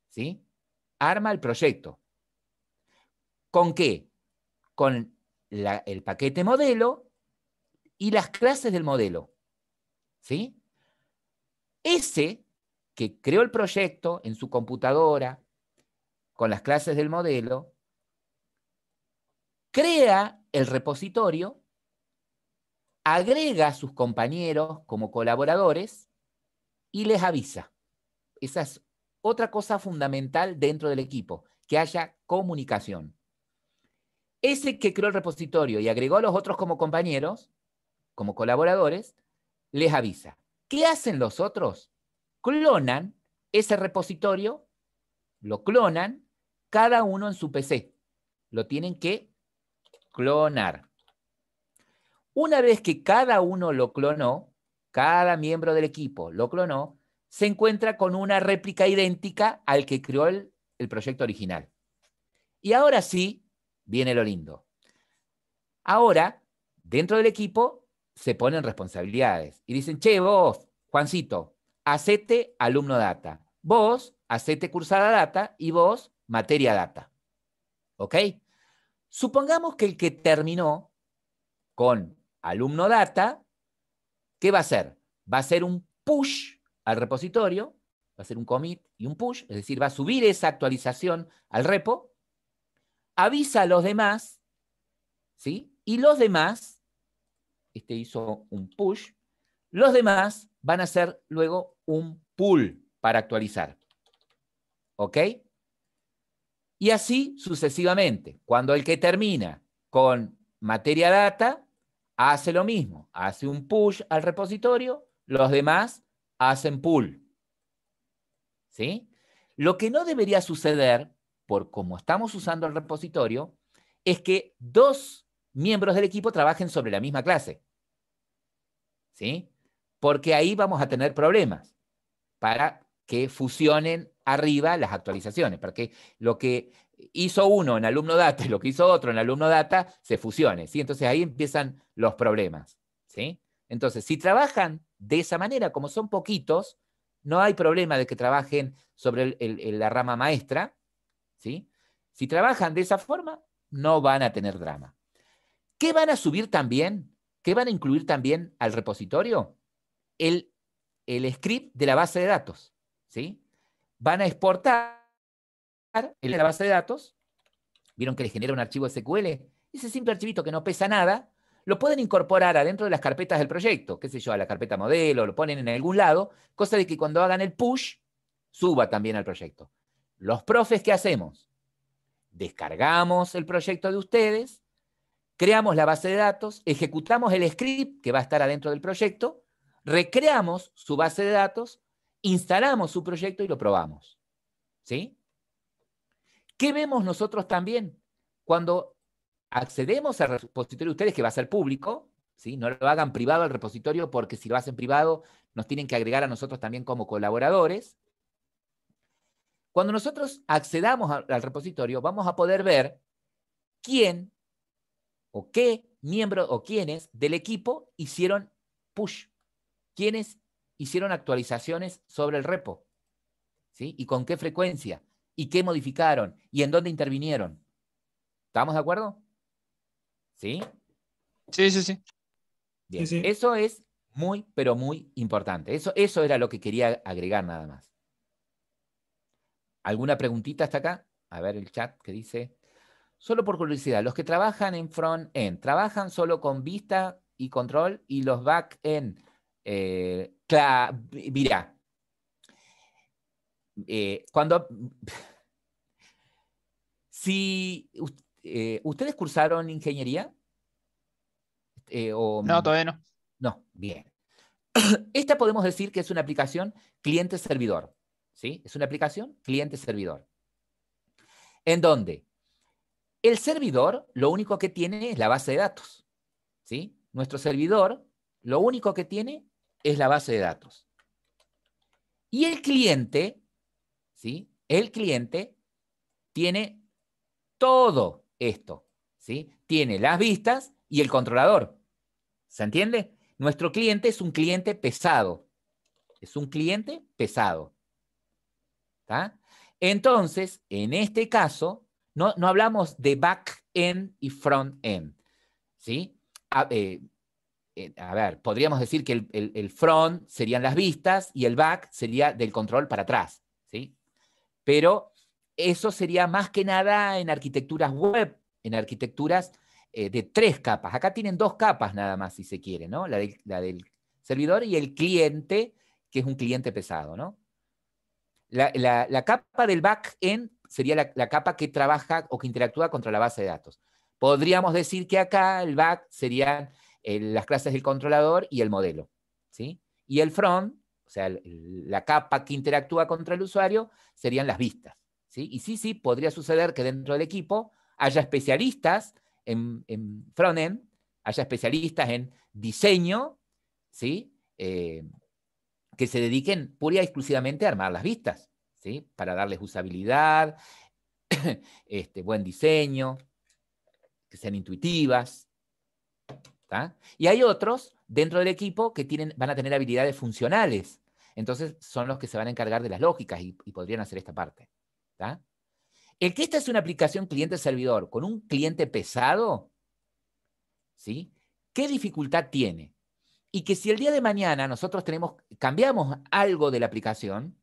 ¿Sí? Arma el proyecto. ¿Con qué? Con el paquete modelo y las clases del modelo. ¿Sí? Ese que creó el proyecto en su computadora, con las clases del modelo, crea el repositorio, agrega a sus compañeros como colaboradores y les avisa. Esa es otra cosa fundamental dentro del equipo, que haya comunicación. Ese que creó el repositorio y agregó a los otros como compañeros, como colaboradores, les avisa. ¿Qué hacen los otros? Clonan ese repositorio, lo clonan, cada uno en su PC. Lo tienen que clonar. Una vez que cada uno lo clonó, cada miembro del equipo lo clonó, se encuentra con una réplica idéntica al que creó el proyecto original. Y ahora sí, viene lo lindo. Ahora, dentro del equipo, se ponen responsabilidades. Y dicen, che, vos, Juancito, hacete alumno data. Vos, hacete cursada data. Y vos, materia data. ¿Ok? Supongamos que el que terminó con alumno data, ¿qué va a hacer? Va a hacer un push al repositorio, va a hacer un commit y un push, es decir, va a subir esa actualización al repo, avisa a los demás, ¿sí? Y los demás, este hizo un push, los demás van a hacer luego un pull para actualizar. ¿Ok? Y así sucesivamente. Cuando el que termina con materia data hace lo mismo, hace un push al repositorio, los demás hacen pool. ¿Sí? Lo que no debería suceder, por como estamos usando el repositorio, es que dos miembros del equipo trabajen sobre la misma clase. ¿Sí? Porque ahí vamos a tener problemas para que fusionen arriba las actualizaciones, para que lo que hizo uno en alumno data y lo que hizo otro en alumno data se fusione, ¿sí? Entonces ahí empiezan los problemas, ¿sí? Entonces, si trabajan de esa manera, como son poquitos, no hay problema de que trabajen sobre la rama maestra, ¿sí? Si trabajan de esa forma, no van a tener drama. ¿Qué van a subir también? ¿Qué van a incluir también al repositorio? El script de la base de datos, ¿sí? Van a exportar en la base de datos, vieron que les genera un archivo SQL, ese simple archivito que no pesa nada, lo pueden incorporar adentro de las carpetas del proyecto, qué sé yo, a la carpeta modelo, lo ponen en algún lado, cosa de que cuando hagan el push, suba también al proyecto. Los profes, ¿qué hacemos? Descargamos el proyecto de ustedes, creamos la base de datos, ejecutamos el script que va a estar adentro del proyecto, recreamos su base de datos, instalamos su proyecto y lo probamos. ¿Sí? ¿Qué vemos nosotros también? Cuando accedemos al repositorio de ustedes, que va a ser público, ¿sí? No lo hagan privado al repositorio, porque si lo hacen privado nos tienen que agregar a nosotros también como colaboradores. Cuando nosotros accedamos al repositorio, vamos a poder ver quién o qué miembro o quiénes del equipo hicieron push, quiénes hicieron actualizaciones sobre el repo, ¿sí? Y con qué frecuencia, y qué modificaron, y en dónde intervinieron. ¿Estamos de acuerdo? ¿Sí? Sí, sí, sí. Bien. Sí, sí. Eso es muy, pero muy importante. Eso era lo que quería agregar nada más. ¿Alguna preguntita hasta acá? A ver el chat que dice. Solo por curiosidad, los que trabajan en front-end, ¿trabajan solo con vista y control? Y los back-end, mirá, si ustedes cursaron ingeniería, No, todavía no. no, bien. Esta podemos decir que es una aplicación cliente-servidor, ¿sí? Es una aplicación cliente-servidor. En donde el servidor lo único que tiene es la base de datos, ¿sí? Nuestro servidor lo único que tiene es la base de datos. Y el cliente, ¿sí? El cliente tiene todo esto, ¿sí? Tiene las vistas y el controlador. ¿Se entiende? Nuestro cliente es un cliente pesado. Es un cliente pesado. ¿Tá? Entonces, en este caso, no hablamos de back-end y front-end, ¿sí? A ver, podríamos decir que el front serían las vistas y el back sería del control para atrás, ¿sí? Pero eso sería más que nada en arquitecturas web, en arquitecturas de 3 capas. Acá tienen 2 capas nada más, si se quiere, ¿no? La del servidor y el cliente, que es un cliente pesado, ¿no? La capa del back-end sería la capa que trabaja o que interactúa contra la base de datos. Podríamos decir que acá el back serían las clases del controlador y el modelo, ¿sí? Y el front, o sea, la capa que interactúa contra el usuario, serían las vistas, ¿sí? Y sí, podría suceder que dentro del equipo haya especialistas en front-end, haya especialistas en diseño, ¿sí? Que se dediquen pura y exclusivamente a armar las vistas, ¿sí? Para darles usabilidad, buen diseño, que sean intuitivas. ¿Tá? Y hay otros dentro del equipo que van a tener habilidades funcionales. Entonces son los que se van a encargar de las lógicas y podrían hacer esta parte. ¿Tá? El que esta es una aplicación cliente-servidor con un cliente pesado, ¿sí? ¿Qué dificultad tiene? Y que si el día de mañana nosotros cambiamos algo de la aplicación,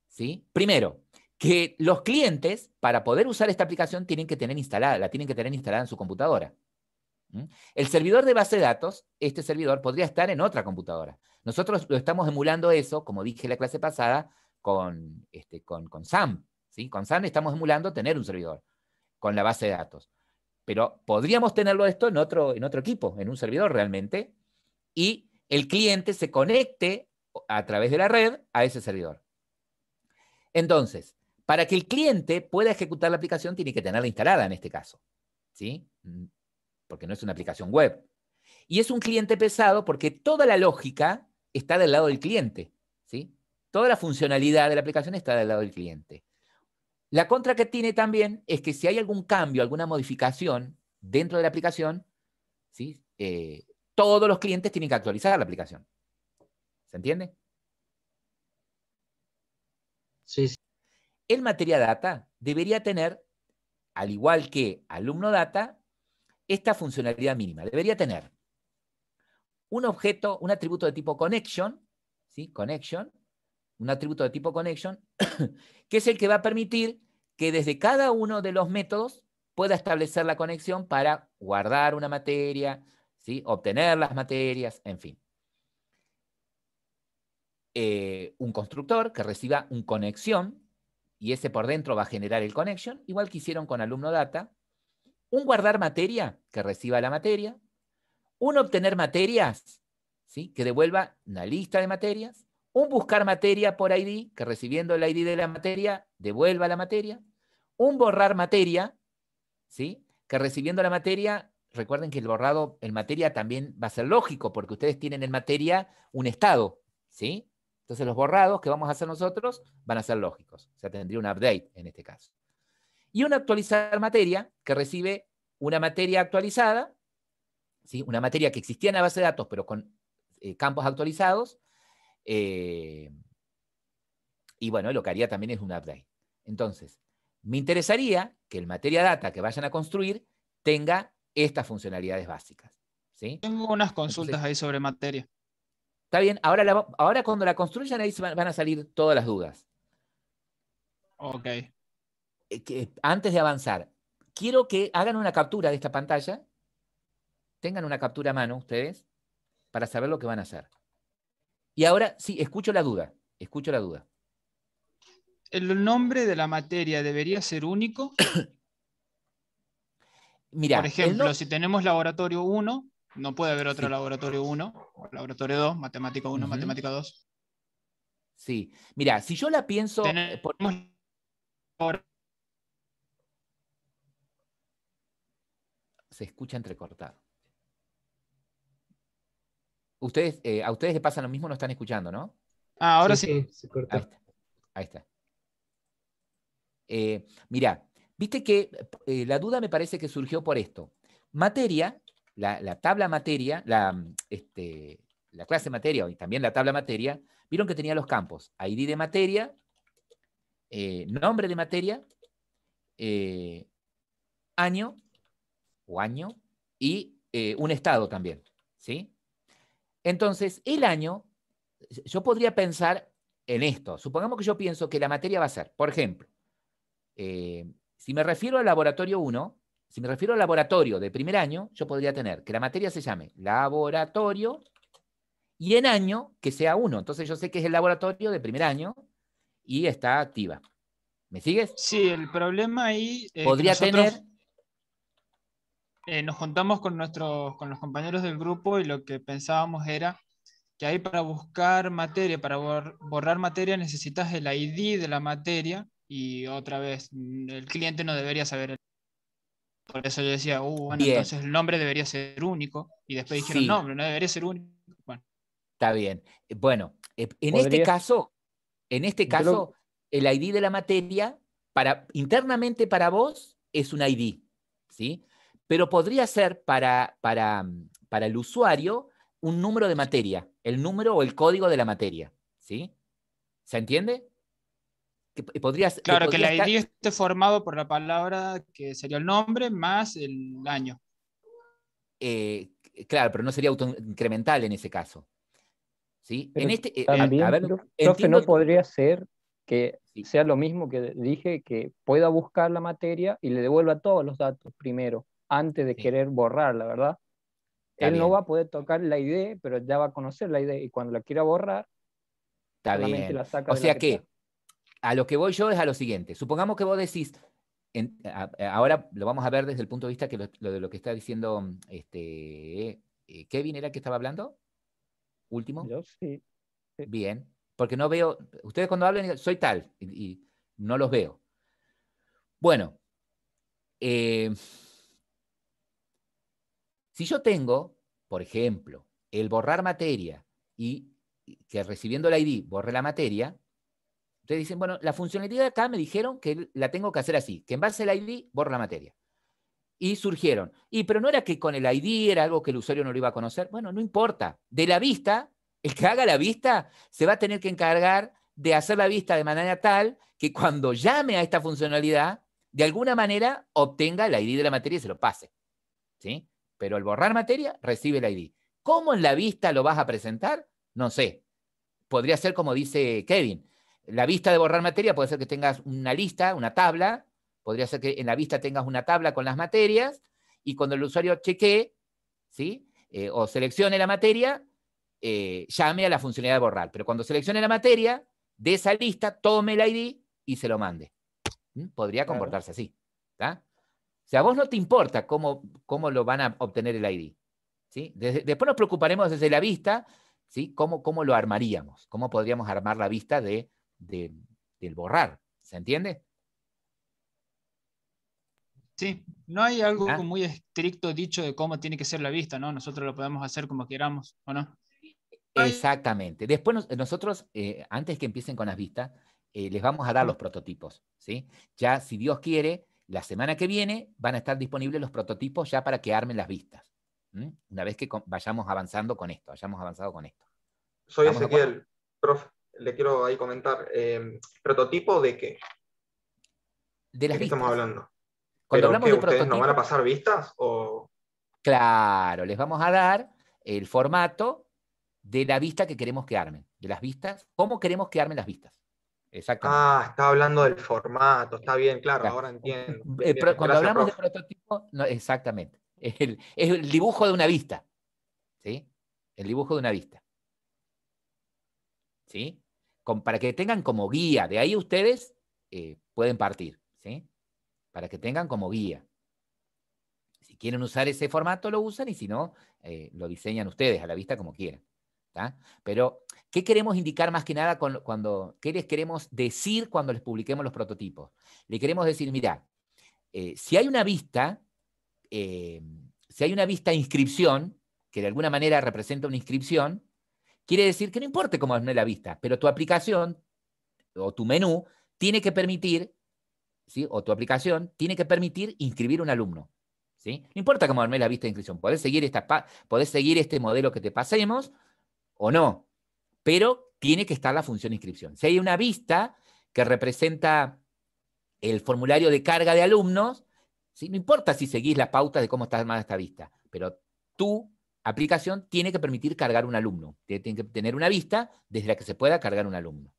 ¿sí? Primero, que los clientes, para poder usar esta aplicación, la tienen que tener instalada en su computadora. El servidor de base de datos, este servidor podría estar en otra computadora. Nosotros lo estamos emulando eso, como dije en la clase pasada, con SAM. ¿Sí? Con SAM estamos emulando tener un servidor con la base de datos. Pero podríamos tenerlo esto en otro equipo, en un servidor realmente, y el cliente se conecte a través de la red a ese servidor. Entonces, para que el cliente pueda ejecutar la aplicación, tiene que tenerla instalada en este caso, ¿sí? Porque no es una aplicación web. Y es un cliente pesado porque toda la lógica está del lado del cliente, ¿sí? Toda la funcionalidad de la aplicación está del lado del cliente. La contra que tiene también es que si hay algún cambio, alguna modificación dentro de la aplicación, ¿sí? Todos los clientes tienen que actualizar la aplicación. ¿Se entiende? Sí, sí. El materia data debería tener, al igual que alumno data, esta funcionalidad mínima. Debería tener un objeto, un atributo de tipo connection, ¿sí? Connection, un atributo de tipo connection, que es el que va a permitir que desde cada uno de los métodos pueda establecer la conexión para guardar una materia, ¿sí? Obtener las materias, en fin. Un constructor que reciba un conexión, y ese por dentro va a generar el connection, igual que hicieron con alumno data. Un guardar materia, que reciba la materia. Un obtener materias, ¿sí? Que devuelva una lista de materias. Un buscar materia por ID, que recibiendo el ID de la materia, devuelva la materia. Un borrar materia, ¿sí? Que recibiendo la materia, recuerden que el borrado en materia también va a ser lógico, porque ustedes tienen en materia un estado, ¿sí? Entonces los borrados que vamos a hacer nosotros van a ser lógicos. O sea, tendría un update en este caso. Y un actualizar materia, que recibe una materia actualizada, ¿sí? Una materia que existía en la base de datos, pero con campos actualizados. Y bueno, lo que haría también es un update. Entonces, me interesaría que el materia data que vayan a construir tenga estas funcionalidades básicas, ¿sí? Tengo unas consultas Entonces, ahí sobre materia. está bien, ahora cuando la construyan ahí van a salir todas las dudas. Ok. Antes de avanzar, quiero que hagan una captura de esta pantalla, tengan una captura a mano ustedes, para saber lo que van a hacer. Y ahora, sí, escucho la duda. ¿El nombre de la materia debería ser único? Mira, Por ejemplo, si tenemos laboratorio 1, no puede haber otro laboratorio 1, o laboratorio 2, matemática 1, matemática 2. Sí, mira, si yo la pienso... Se escucha entrecortado. Ustedes, a ustedes les pasa lo mismo, no están escuchando, ¿no? Ah, ahora Sí, sí. sí, se cortó. Ahí está. Mirá, viste que la duda me parece que surgió por esto. Materia, la tabla materia, la clase materia y también la tabla materia, vieron que tenía los campos. ID de materia, nombre de materia, año y un estado también, ¿sí? Entonces, el año, yo podría pensar en esto. Supongamos que yo pienso que la materia va a ser, por ejemplo, si me refiero al laboratorio 1, si me refiero al laboratorio de primer año, yo podría tener que la materia se llame laboratorio y en año que sea 1. Entonces yo sé que es el laboratorio de primer año y está activa. ¿Me sigues? Sí, el problema ahí es que Podría nosotros tener... nos juntamos con los compañeros del grupo y lo que pensábamos era que ahí para buscar materia, para borrar materia, necesitas el ID de la materia y otra vez, el cliente no debería saber el. Por eso yo decía, bueno, Bien, entonces el nombre debería ser único. Y después dijeron, sí, no debería ser único. Bueno, está bien. Bueno, en este Podría, caso, yo lo, el ID de la materia, internamente para vos, es un ID, ¿sí? Pero podría ser para el usuario un número de materia, el número o el código de la materia, ¿sí? ¿Se entiende? Que claro que el podría estar, ID esté formado por la palabra que sería el nombre más el año. eh, claro, pero no sería autoincremental en ese caso, ¿sí? pero A también, ver, profe, entiendo no podría ser que sí, sea lo mismo que dije, que pueda buscar la materia y le devuelva todos los datos primero, antes de sí, querer borrarla, ¿verdad? está Él no bien, va a poder tocar la ID, pero ya va a conocer la ID y cuando la quiera borrar, está solamente bien. la saca O de la sea que está. que a lo que voy yo es a lo siguiente. Supongamos que vos decís, ahora lo vamos a ver desde el punto de vista que de lo que está diciendo Kevin, ¿era el que estaba hablando? Último. Yo sí. Bien, porque no veo, ustedes cuando hablan, soy tal, y no los veo. Bueno, si yo tengo, por ejemplo, el borrar materia y que recibiendo el ID borre la materia, ustedes dicen, bueno, la funcionalidad de acá me dijeron que la tengo que hacer así, que en base al ID borra la materia. Y surgieron. Pero no era que con el ID era algo que el usuario no lo iba a conocer. Bueno, no importa. De la vista, el que haga la vista se va a tener que encargar de hacer la vista de manera tal que cuando llame a esta funcionalidad, de alguna manera obtenga el ID de la materia y se lo pase. ¿Sí? Pero al borrar materia, recibe el ID. ¿Cómo en la vista lo vas a presentar? No sé. Podría ser como dice Kevin. La vista de borrar materia puede ser que tengas una lista, una tabla. Podría ser que en la vista tengas una tabla con las materias y cuando el usuario chequee, ¿sí? O seleccione la materia, llame a la funcionalidad de borrar. Pero cuando seleccione la materia, de esa lista, tome el ID y se lo mande. Podría comportarse así. ¿Tá? O sea, a vos no te importa cómo lo van a obtener el ID. ¿Sí? Después nos preocuparemos desde la vista, ¿sí? ¿Cómo lo armaríamos? ¿Cómo podríamos armar la vista del borrar? ¿Se entiende? Sí, no hay algo ¿Ah? muy estricto dicho de cómo tiene que ser la vista, ¿no? Nosotros lo podemos hacer como queramos, ¿o no? Exactamente. Después nosotros, antes que empiecen con las vistas, les vamos a dar los prototipos, ¿sí? Ya, si Dios quiere, la semana que viene van a estar disponibles los prototipos ya para que armen las vistas. Una vez que vayamos avanzando con esto, hayamos avanzado con esto. Soy ¿Estamos de acuerdo? Ezequiel, profe, le quiero ahí comentar. ¿Prototipo de qué? De las ¿De qué estamos vistas. hablando? Cuando ¿Pero hablamos qué? de ¿Ustedes nos van a prototipo, pasar vistas? ¿O claro, les vamos a dar el formato de la vista que queremos que armen. De las vistas, ¿cómo queremos que armen las vistas? Exactamente. está hablando del formato, está bien, claro, Claro. ahora entiendo. Bien, bien. Cuando Gracias, hablamos de profe. prototipo, no, exactamente. Es el dibujo de una vista. ¿Sí? El dibujo de una vista. ¿Sí? Para que tengan como guía. De ahí ustedes pueden partir. ¿Sí? Para que tengan como guía. Si quieren usar ese formato, lo usan y si no, lo diseñan ustedes a la vista como quieran. ¿Tá? Pero, ¿qué queremos indicar más que nada qué les queremos decir cuando les publiquemos los prototipos? Le queremos decir, mira, si hay una vista inscripción, que de alguna manera representa una inscripción, quiere decir que no importa cómo es la vista, pero tu aplicación o tu menú tiene que permitir, ¿sí? O tu aplicación tiene que permitir inscribir un alumno. ¿Sí? No importa cómo armé la vista de inscripción, podés seguir este modelo que te pasemos o no, pero tiene que estar la función inscripción. Si hay una vista que representa el formulario de carga de alumnos, ¿sí? No importa si seguís las pautas de cómo está armada esta vista, pero tu aplicación tiene que permitir cargar un alumno, tiene que tener una vista desde la que se pueda cargar un alumno.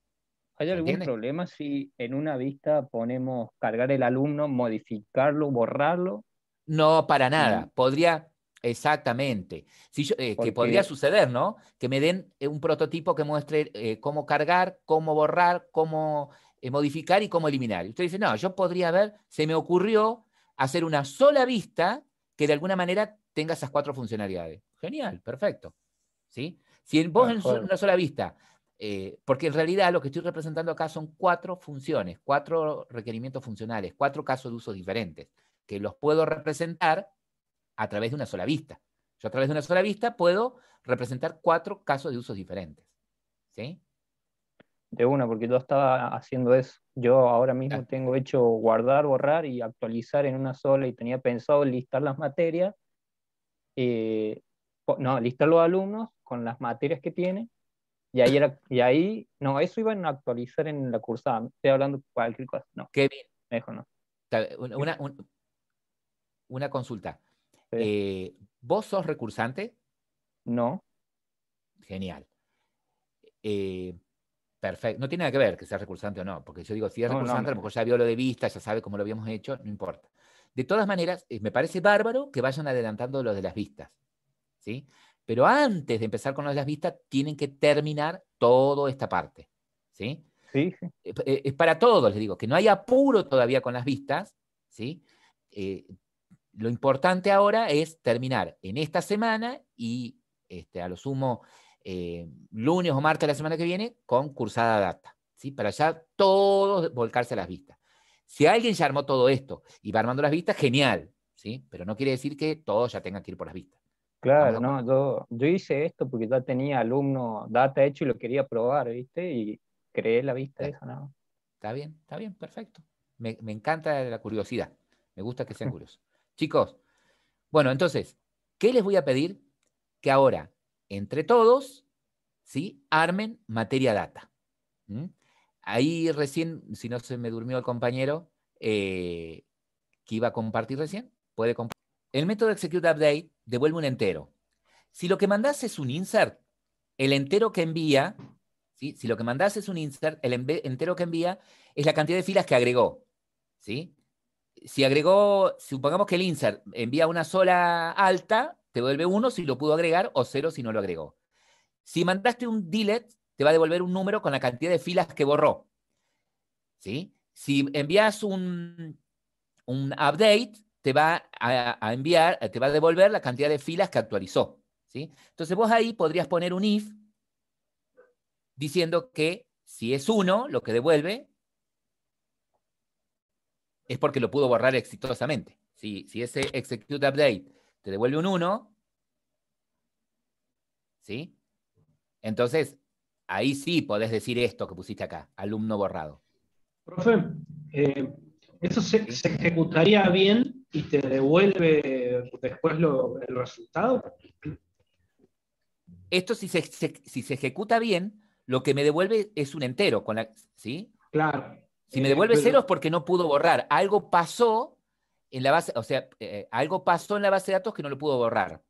¿Hay ¿Se algún entiende? problema si en una vista ponemos cargar el alumno, modificarlo, borrarlo? No, para nada. Y Podría, exactamente. Que podría porque, suceder, ¿no? Que me den un prototipo que muestre cómo cargar, cómo borrar, cómo modificar y cómo eliminar. Y usted dice, no, yo podría ver, se me ocurrió hacer una sola vista que de alguna manera tenga esas 4 funcionalidades. Genial, perfecto. ¿Sí? Si vos en mejor, una sola vista, porque en realidad lo que estoy representando acá son 4 funciones, 4 requerimientos funcionales, 4 casos de uso diferentes que los puedo representar a través de una sola vista. Yo a través de una sola vista puedo representar 4 casos de usos diferentes. ¿Sí? de una, porque yo estaba haciendo eso. Yo ahora mismo Ah, tengo hecho guardar, borrar y actualizar en una sola y tenía pensado listar las materias, no, listar los alumnos con las materias que tienen. No, eso iban a actualizar en la cursada. Estoy hablando de cualquier cosa. No, qué bien. mejor no. Una consulta. Sí. ¿Vos sos recursante? No, Genial. Perfecto. No tiene nada que ver que sea recursante o no, porque yo digo, si es no, no, recursante, a lo mejor ya vio lo de vista, ya sabe cómo lo habíamos hecho, no importa. De todas maneras, me parece bárbaro que vayan adelantando lo de las vistas. ¿Sí? Pero antes de empezar con lo de las vistas, tienen que terminar toda esta parte. ¿Sí? sí, sí. Es para todos, les digo, que no hay apuro todavía con las vistas. ¿Sí? Lo importante ahora es terminar en esta semana y a lo sumo lunes o martes de la semana que viene con cursada data, ¿sí? Para ya todos volcarse a las vistas. Si alguien ya armó todo esto y va armando las vistas, genial, ¿sí? Pero no quiere decir que todos ya tengan que ir por las vistas. Claro, Vamos a no, yo hice esto porque ya tenía alumno data hecho y lo quería probar, ¿viste? Y creé la vista Claro. esa, ¿no? Está bien, perfecto. Me encanta la curiosidad. Me gusta que sean curiosos. Chicos, bueno, entonces, ¿qué les voy a pedir? Que ahora, entre todos, ¿sí? Armen materia data. ¿Mm? Ahí recién, si no se me durmió el compañero que iba a compartir recién, puede compartir. El método execute update devuelve un entero. Si lo que mandás es un insert, el entero que envía, ¿sí? Si lo que mandás es un insert, el entero que envía es la cantidad de filas que agregó, ¿sí? Si agregó, supongamos que el insert envía una sola alta, te devuelve 1 si lo pudo agregar o 0 si no lo agregó. Si mandaste un delete, te va a devolver un número con la cantidad de filas que borró, ¿sí? Si envías un update, te va a enviar, te va a devolver la cantidad de filas que actualizó, ¿sí? Entonces vos ahí podrías poner un if diciendo que si es 1, lo que devuelve es porque lo pudo borrar exitosamente. Si ese execute update te devuelve un 1, ¿sí? Entonces, ahí sí podés decir esto que pusiste acá, alumno borrado. Profe, eso se ejecutaría bien y te devuelve después el resultado. Esto si se ejecuta bien, lo que me devuelve es un entero, ¿sí? Claro. Si me devuelve 0 pero- es porque no pudo borrar. Algo pasó en la base, o sea, algo pasó en la base de datos que no lo pudo borrar,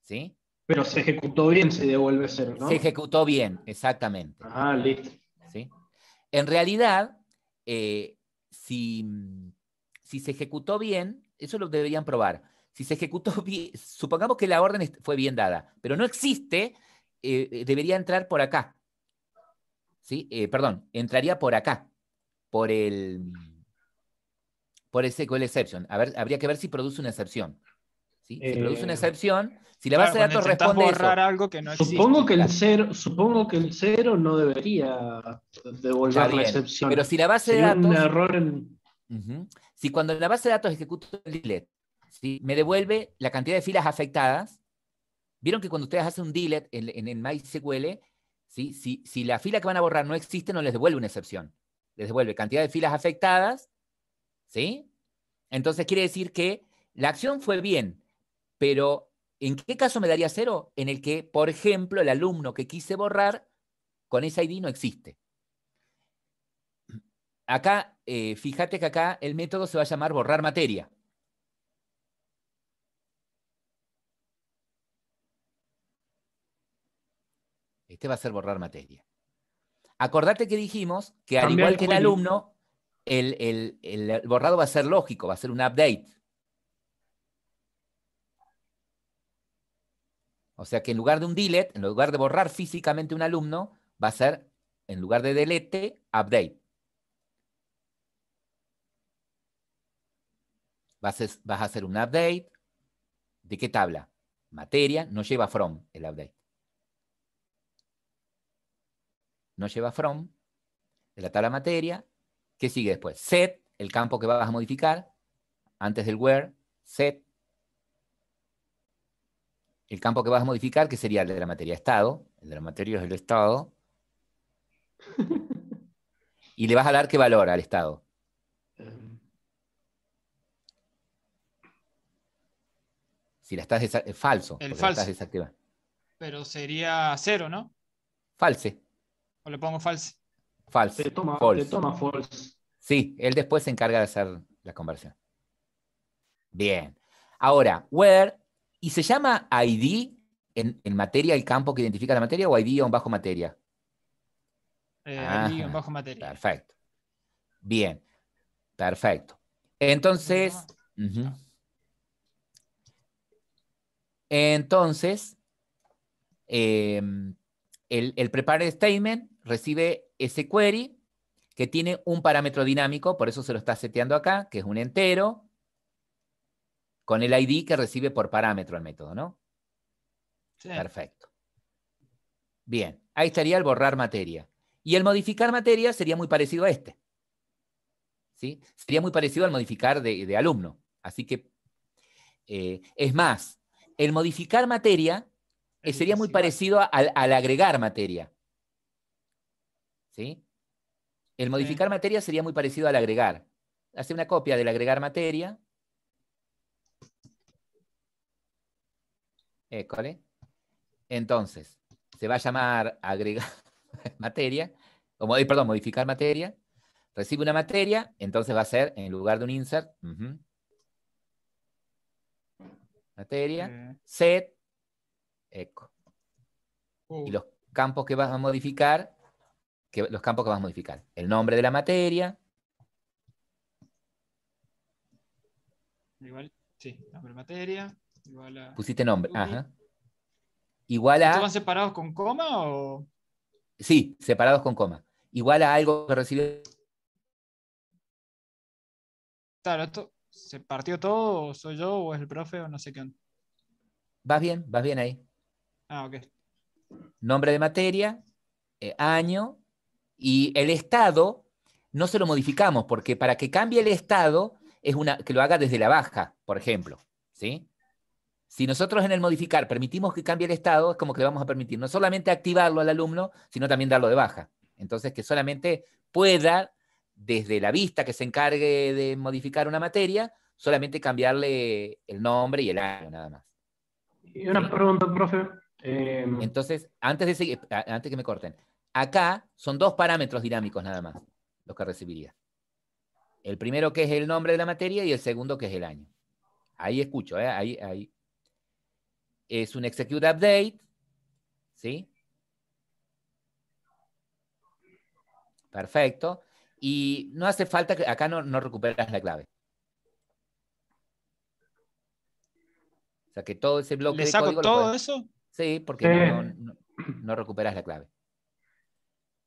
¿sí? Pero se ejecutó bien, se devuelve 0, ¿no? Se ejecutó bien, exactamente. Ah, listo. ¿Sí? En realidad, si se ejecutó bien, eso lo deberían probar. Si se ejecutó bien, supongamos que la orden fue bien dada, pero no existe, debería entrar por acá. ¿Sí? Perdón, entraría por acá, por el SQL exception. A ver, habría que ver si produce una excepción. ¿Sí? Si produce una excepción, si la Claro, base de cuando datos intentás responde borrar eso. algo que no existe. Supongo que el 0 no debería Está devolver la bien, excepción. pero si la base de Sería un datos... error en... Si cuando la base de datos ejecuta el delete, ¿sí? Me devuelve la cantidad de filas afectadas, vieron que cuando ustedes hacen un delete en MySQL, ¿sí? Si la fila que van a borrar no existe, no les devuelve una excepción. Les devuelve cantidad de filas afectadas, ¿sí? Entonces quiere decir que la acción fue bien, pero ¿en qué caso me daría 0? En el que, por ejemplo, el alumno que quise borrar con ese ID no existe. Acá, fíjate que acá el método se va a llamar borrar materia. Este va a ser borrar materia. Acordate que dijimos que al Cambiar igual el que el query. alumno, el borrado va a ser lógico, va a ser un update. O sea que en lugar de un delete, en lugar de borrar físicamente un alumno, va a ser, en lugar de delete, update. Vas a hacer un update. ¿De qué tabla? Materia, no lleva from el update. No lleva from de la tabla materia. ¿Qué sigue después? Set, el campo que vas a modificar. Antes del where, set. El campo que vas a modificar, que sería el de la materia estado. El de la materia es el estado. Y le vas a dar qué valor al estado. Si la estás falso. El porque la falso. estás desactivando. Pero sería 0, ¿no? False. O le pongo false. False. Te toma false. Sí, él después se encarga de hacer la conversión. Bien. Ahora, where, ¿y se llama ID en materia el campo que identifica la materia o ID bajo materia? Ahí en bajo materia. Perfecto. Bien. Perfecto. Entonces, el prepare statement recibe ese query que tiene un parámetro dinámico, por eso se lo está seteando acá, que es un entero, con el ID que recibe por parámetro el método, ¿no? Sí. Perfecto. Bien, ahí estaría el borrar materia. Y el modificar materia sería muy parecido a este. ¿Sí? Sería muy parecido al modificar de alumno. Así que, es más, el modificar materia sería muy igual. parecido al agregar materia. ¿Sí? El modificar materia sería muy parecido al agregar. Hace una copia del agregar materia. École. Entonces, se va a llamar agregar materia, perdón, modificar materia. Recibe una materia, entonces va a ser, en lugar de un insert, materia, set, eco. Y los campos que vas a modificar, el nombre de la materia. Igual, sí, nombre de materia. Igual a Pusiste nombre, Lupi. ajá. Igual ¿Estos a, van separados con coma o...? sí, separados con coma. Igual a algo que recibe. Claro, ¿esto se partió todo o soy yo o es el profe o no sé qué onda? Vas bien ahí. Ah, ok. Nombre de materia, año, y el estado no se lo modificamos, porque para que cambie el estado es que lo haga desde la baja, por ejemplo. ¿Sí? Si nosotros en el modificar permitimos que cambie el estado, es como que le vamos a permitir no solamente activarlo al alumno, sino también darlo de baja. Entonces, que solamente pueda, desde la vista que se encargue de modificar una materia, solamente cambiarle el nombre y el año, nada más. Y una pregunta, profe. Entonces, antes que me corten, acá son 2 parámetros dinámicos nada más, los que recibiría. El primero que es el nombre de la materia y el segundo que es el año. Ahí escucho, ahí. Es un execute update, ¿sí? Perfecto. Y no hace falta que acá no recuperas la clave. O sea que todo ese bloque ¿Le de saco código lo todo puedes. eso? Sí, porque no recuperas la clave.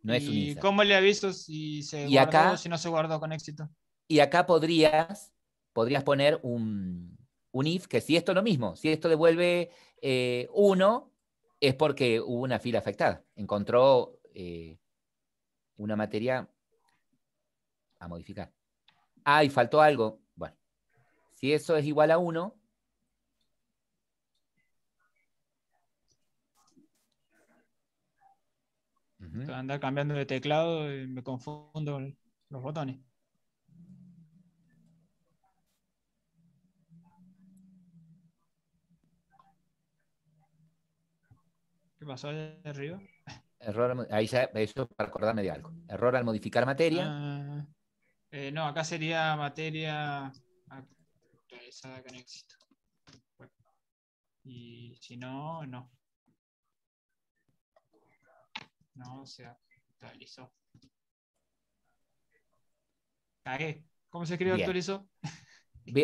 No es un ¿Y insert. cómo le aviso si se Y guardó acá, o si no se guardó con éxito? y acá podrías poner un if, que si esto es lo mismo, si esto devuelve 1, es porque hubo una fila afectada. Encontró una materia a modificar. Ah, y faltó algo. Bueno, si eso es igual a 1, Andar cambiando de teclado y me confundo con los botones. ¿Qué pasó allá arriba? error, ahí ya, eso para acordarme de algo. Error al modificar materia. Ah, no, acá sería materia actualizada con éxito. Y si no, no. No se actualizó. Cagué. ¿Cómo se escribe Bien. actualizó?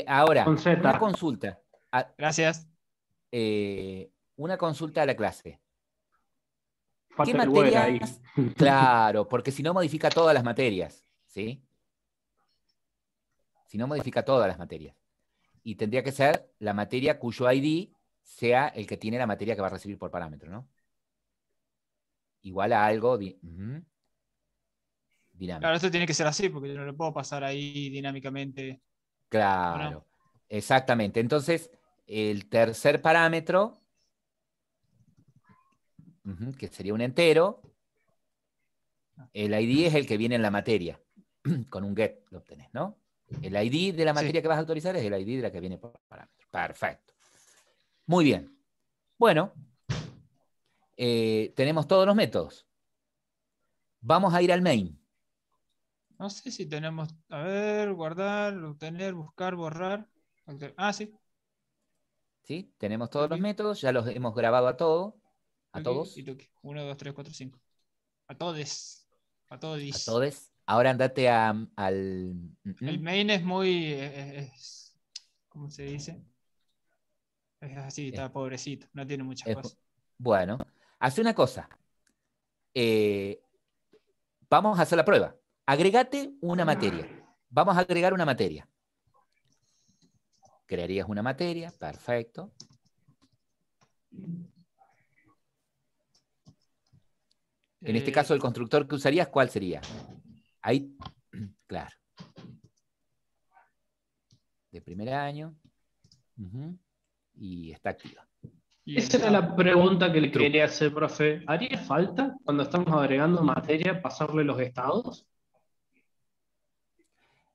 Ahora, Con Z. una consulta. Gracias. Una consulta a la clase. ¿Qué Falta el where ahí. materias? Claro, porque si no modifica todas las materias, ¿sí? Si no modifica todas las materias. Y tendría que ser la materia cuyo ID sea el que tiene la materia que va a recibir por parámetro, ¿no? Igual a algo dinámico. Claro, esto tiene que ser así, porque yo no lo puedo pasar ahí dinámicamente. Claro, ¿O no? exactamente. Entonces, el tercer parámetro, que sería un entero, el ID es el que viene en la materia. Con un get lo obtenés, ¿no? El ID de la materia Sí. que vas a autorizar es el ID de la que viene por parámetro. Perfecto. Muy bien. Bueno, tenemos todos los métodos. Vamos a ir al main. No sé si tenemos. A ver, guardar, obtener, buscar, borrar. Ah, sí. ¿Sí? Tenemos todos los Tuki, métodos, ya los hemos grabado a todos. A tuki todos. y tuki. 1, 2, 3, 4, 5. A todos. A todos. A todos. Ahora andate al. El main es muy. ¿Cómo se dice? Es así, está pobrecito. No tiene muchas cosas. Bueno, hace una cosa. Vamos a hacer la prueba. Agregate una materia. Vamos a agregar una materia. Crearías una materia, perfecto. En este caso, el constructor que usarías, ¿cuál sería? Ahí, claro. De primer año. Y está activa. Esa era la pregunta que le True. quería hacer, profe. ¿Haría falta, cuando estamos agregando materia, pasarle los estados?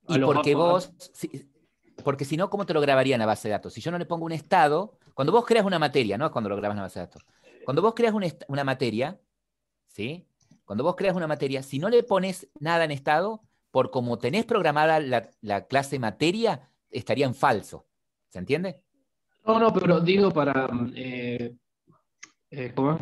A Y los- porque a- vos, porque si no, ¿cómo te lo grabaría en la base de datos? Si yo no le pongo un estado, cuando vos creas una materia, no es cuando lo grabas en la base de datos. Cuando vos creas una materia, ¿sí? Cuando vos creas una materia, si no le pones nada en estado, por como tenés programada la clase materia, estaría en falso. ¿Se entiende? No, pero digo ¿cómo es?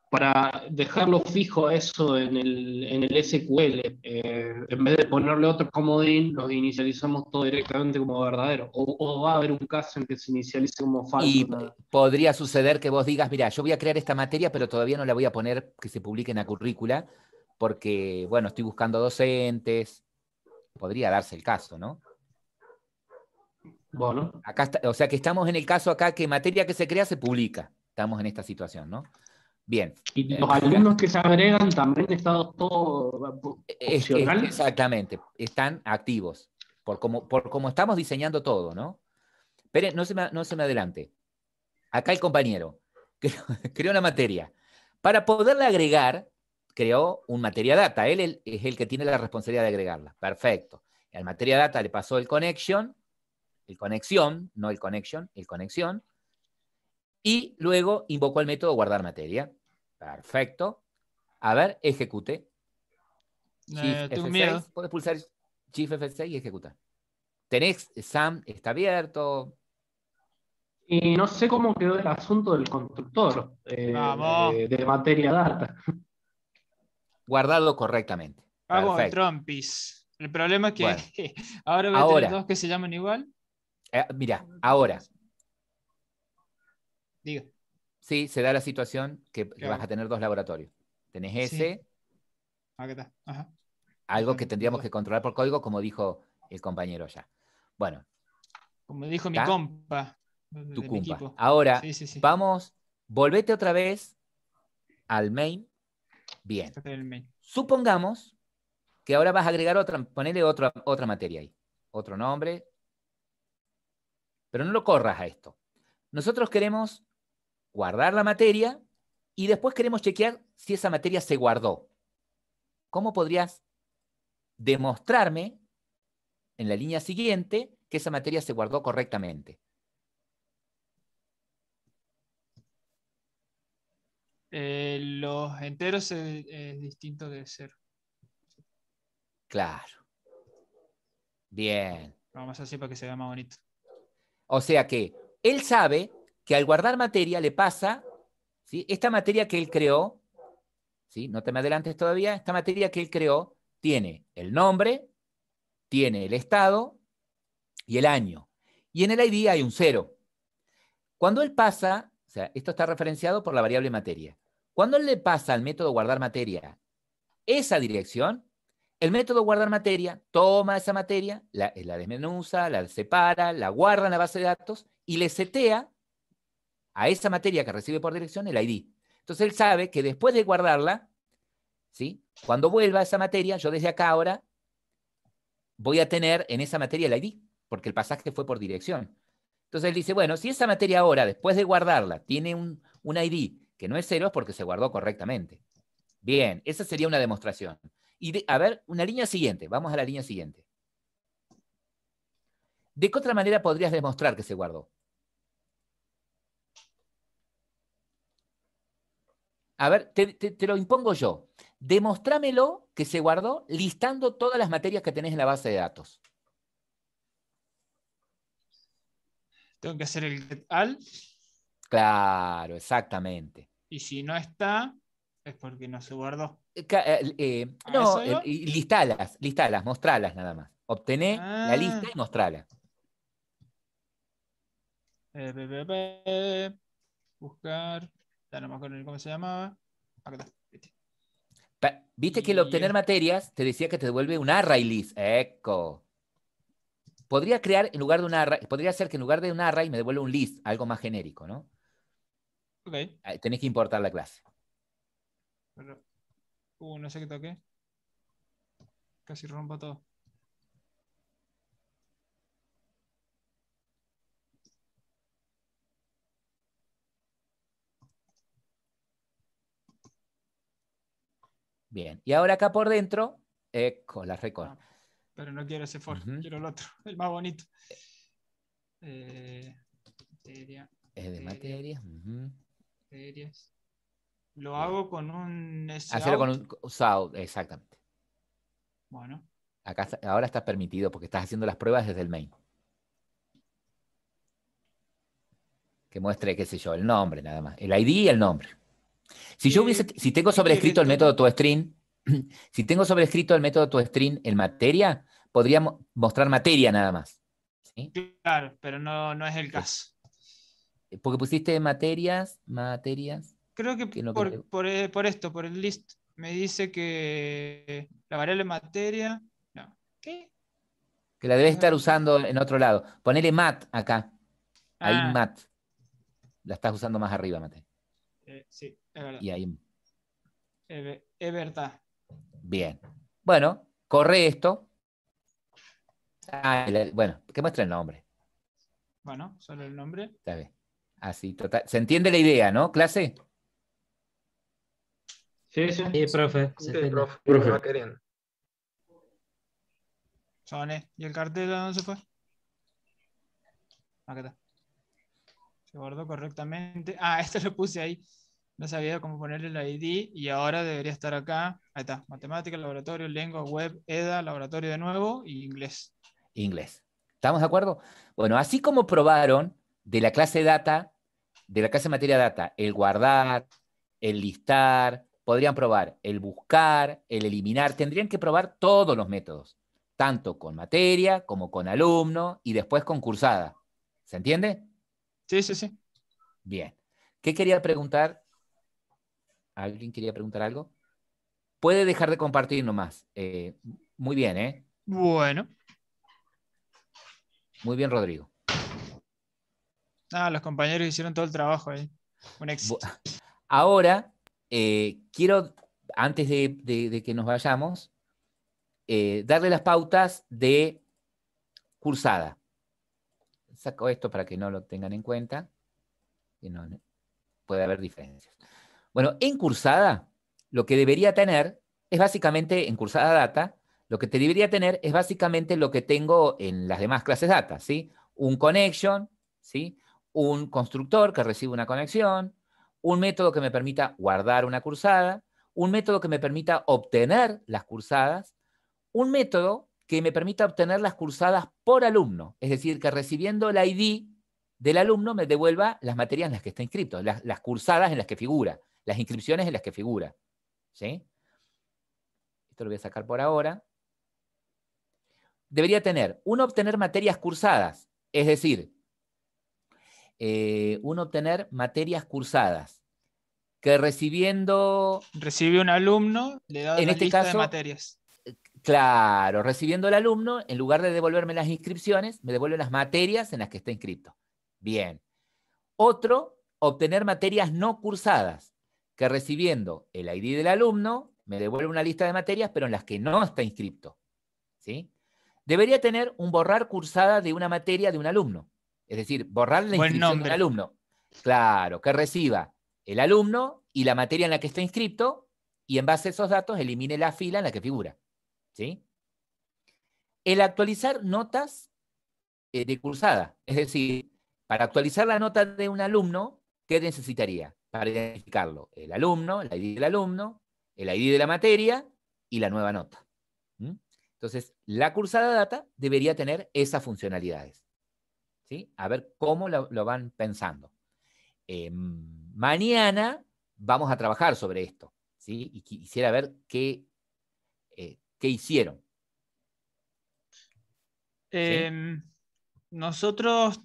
Para dejarlo fijo eso en el SQL, en vez de ponerle otro comodín, los inicializamos todo directamente como verdadero. O va a haber un caso en que se inicialice como falso. Y ¿no? podría suceder que vos digas, mira, yo voy a crear esta materia, pero todavía no la voy a poner que se publique en la currícula, porque, bueno, estoy buscando docentes. Podría darse el caso, ¿no? Bueno, Acá o sea que estamos en el caso acá que materia que se crea se publica. Estamos en esta situación, ¿no? Bien. y los alumnos que se agregan también están todos opcional. Exactamente, están activos, por como estamos diseñando todo, ¿no? Pero no se me adelante. Acá el compañero creó una materia. Para poderla agregar, creó un materia data. Él es el que tiene la responsabilidad de agregarla. Perfecto. Al materia data le pasó el conexión, no el connection, el conexión, y luego invocó el método guardar materia. Perfecto. A ver, ejecute. Shift Tengo F6, miedo. puedes pulsar Shift F6 y ejecutar. Tenés SAM, está abierto. Y no sé cómo quedó el asunto del constructor Vamos. de materia data. Guardado correctamente. Hago el Perfecto. trompis. El problema es que Bueno, ahora voy a ahora. tener dos que se llaman igual. Mira, ahora, Diga. sí, se da la situación que ¿Qué vas hago? a tener dos laboratorios. Tenés Sí. ese, Acá está. Ajá. algo Están que los tendríamos dos. que controlar por código, como dijo el compañero ya. Bueno, Como dijo mi ¿está? compa Tu de mi compa. equipo. Ahora, Sí. volvete otra vez al main. Bien. Acá está el main. Supongamos que ahora vas a agregar ponele otra materia ahí. Otro nombre. Pero no lo corras a esto. Nosotros queremos guardar la materia y después queremos chequear si esa materia se guardó. ¿Cómo podrías demostrarme en la línea siguiente que esa materia se guardó correctamente? Los enteros es distinto de cero. Claro. Bien. Vamos así para que se vea más bonito. O sea que él sabe que al guardar materia le pasa, ¿sí? Esta materia que él creó, ¿sí? No te me adelantes todavía, esta materia que él creó tiene el nombre, tiene el estado y el año. Y en el ID hay un 0. Cuando él pasa, o sea, esto está referenciado por la variable materia. Cuando él le pasa al método guardar materia esa dirección, el método guardar materia toma esa materia, la desmenuza, la separa, la guarda en la base de datos y le setea a esa materia que recibe por dirección el ID. Entonces él sabe que después de guardarla, ¿sí? Cuando vuelva a esa materia, yo desde acá ahora voy a tener en esa materia el ID, porque el pasaje fue por dirección. Entonces él dice, bueno, si esa materia ahora, después de guardarla, tiene un ID que no es 0, es porque se guardó correctamente. Bien, esa sería una demostración. Y a ver, una línea siguiente. Vamos a la línea siguiente. ¿De qué otra manera podrías demostrar que se guardó? A ver, te lo impongo yo. Demostrámelo que se guardó listando todas las materias que tenés en la base de datos. Tengo que hacer el get al. Claro, exactamente. Y si no está, es porque no se guardó. No, ¿Eso iba? listalas, mostralas nada más. Obtené la lista y mostrala. Buscar. Ya no me acuerdo ni cómo se llamaba. Acá está. Viste que el obtener materias te decía que te devuelve un array list. Eco. Podría crear en lugar de un array, podría ser que en lugar de un array me devuelva un list, algo más genérico, ¿no? Ok. Tenés que importar la clase. No sé qué toqué. Casi rompo todo. Bien. Y ahora acá por dentro, la record. Ah, pero no quiero ese for, Ujú. quiero el otro, el más bonito. Materia, Es de materia. Ujú. materias. Lo Bien. hago con un Hacerlo con SOUT. un SOUT, exactamente. Bueno, Acá ahora está permitido porque estás haciendo las pruebas desde el main. Que muestre, qué sé yo, el nombre nada más. El ID y el nombre. Si yo hubiese, si tengo ¿qué quiere? sobrescrito el método toString, si tengo sobrescrito el método toString en materia, podría mostrar materia nada más. ¿Sí? Claro, pero no es el caso. Porque pusiste materias. Creo que Que no por, creo. por esto, por el list, me dice que la variable materia. No. ¿Qué? Que la debes estar usando en otro lado. Ponele mat acá. Ahí Ah, mat. La estás usando más arriba, Mate. sí, es verdad. Y ahí. Es verdad. Bien. Bueno, corre esto. Bueno, que muestre el nombre. Bueno, solo el nombre. Está bien. Así, total. ¿Se entiende la idea, no, clase? Sí, sí. Sí, profe, se Sí, entiende. profe, Profe. va queriendo. Soné. ¿Y el cartel a dónde se fue? Acá está. Se guardó correctamente. Ah, esto lo puse ahí. No sabía cómo ponerle el ID y ahora debería estar acá. Ahí está. Matemática, laboratorio, lengua, web, EDA, laboratorio de nuevo y inglés. Inglés. ¿Estamos de acuerdo? Bueno, así como probaron de la clase data, de la clase materia data, el guardar, el listar, podrían probar el buscar, el eliminar, tendrían que probar todos los métodos, tanto con materia como con alumno y después con cursada. ¿Se entiende? Sí, sí, sí. Bien. ¿Qué quería preguntar? ¿Alguien quería preguntar algo? Puede dejar de compartir nomás. Muy bien, ¿eh? Bueno. Muy bien, Rodrigo. Ah, los compañeros hicieron todo el trabajo ahí. Un éxito. Ahora, quiero, antes de que nos vayamos, darle las pautas de cursada. Saco esto para que no lo tengan en cuenta, que no puede haber diferencias. Bueno, en cursada, lo que debería tener es básicamente, en cursada data, lo que te debería tener es básicamente lo que tengo en las demás clases data, ¿sí? Un connection, ¿sí? Un constructor que recibe una conexión, un método que me permita guardar una cursada, un método que me permita obtener las cursadas, un método que me permita obtener las cursadas por alumno, es decir, que recibiendo el ID del alumno me devuelva las materias en las que está inscrito, las cursadas en las que figura, las inscripciones en las que figura. ¿Sí? Esto lo voy a sacar por ahora. Debería tener, uno, obtener materias cursadas, es decir, uno, obtener materias cursadas, que recibiendo... Recibe un alumno, le da En la este lista de caso, materias. claro, recibiendo el alumno, en lugar de devolverme las inscripciones, me devuelve las materias en las que está inscrito. Bien. Otro, obtener materias no cursadas, que recibiendo el ID del alumno, me devuelve una lista de materias, pero en las que no está inscrito. ¿Sí? Debería tener un borrar cursada de una materia de un alumno. Es decir, borrar la Buen inscripción de un nombre. alumno. Claro, que reciba el alumno y la materia en la que está inscrito, y en base a esos datos elimine la fila en la que figura. ¿Sí? El actualizar notas de cursada. Es decir, para actualizar la nota de un alumno, ¿qué necesitaría? Para identificarlo, el alumno, el ID del alumno, el ID de la materia y la nueva nota. ¿Mm? Entonces, la cursada data debería tener esas funcionalidades. ¿Sí? A ver cómo lo van pensando. Mañana vamos a trabajar sobre esto. ¿Sí? Y quisiera ver qué hicieron. ¿Sí? Nosotros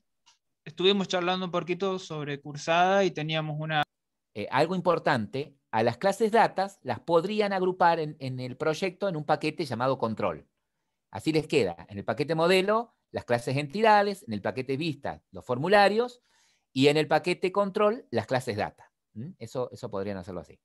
estuvimos charlando un poquito sobre cursada y teníamos una... Algo importante, a las clases datas las podrían agrupar en el proyecto en un paquete llamado control. Así les queda en el paquete modelo las clases entidades, en el paquete vista los formularios y en el paquete control las clases data. Eso podrían hacerlo así.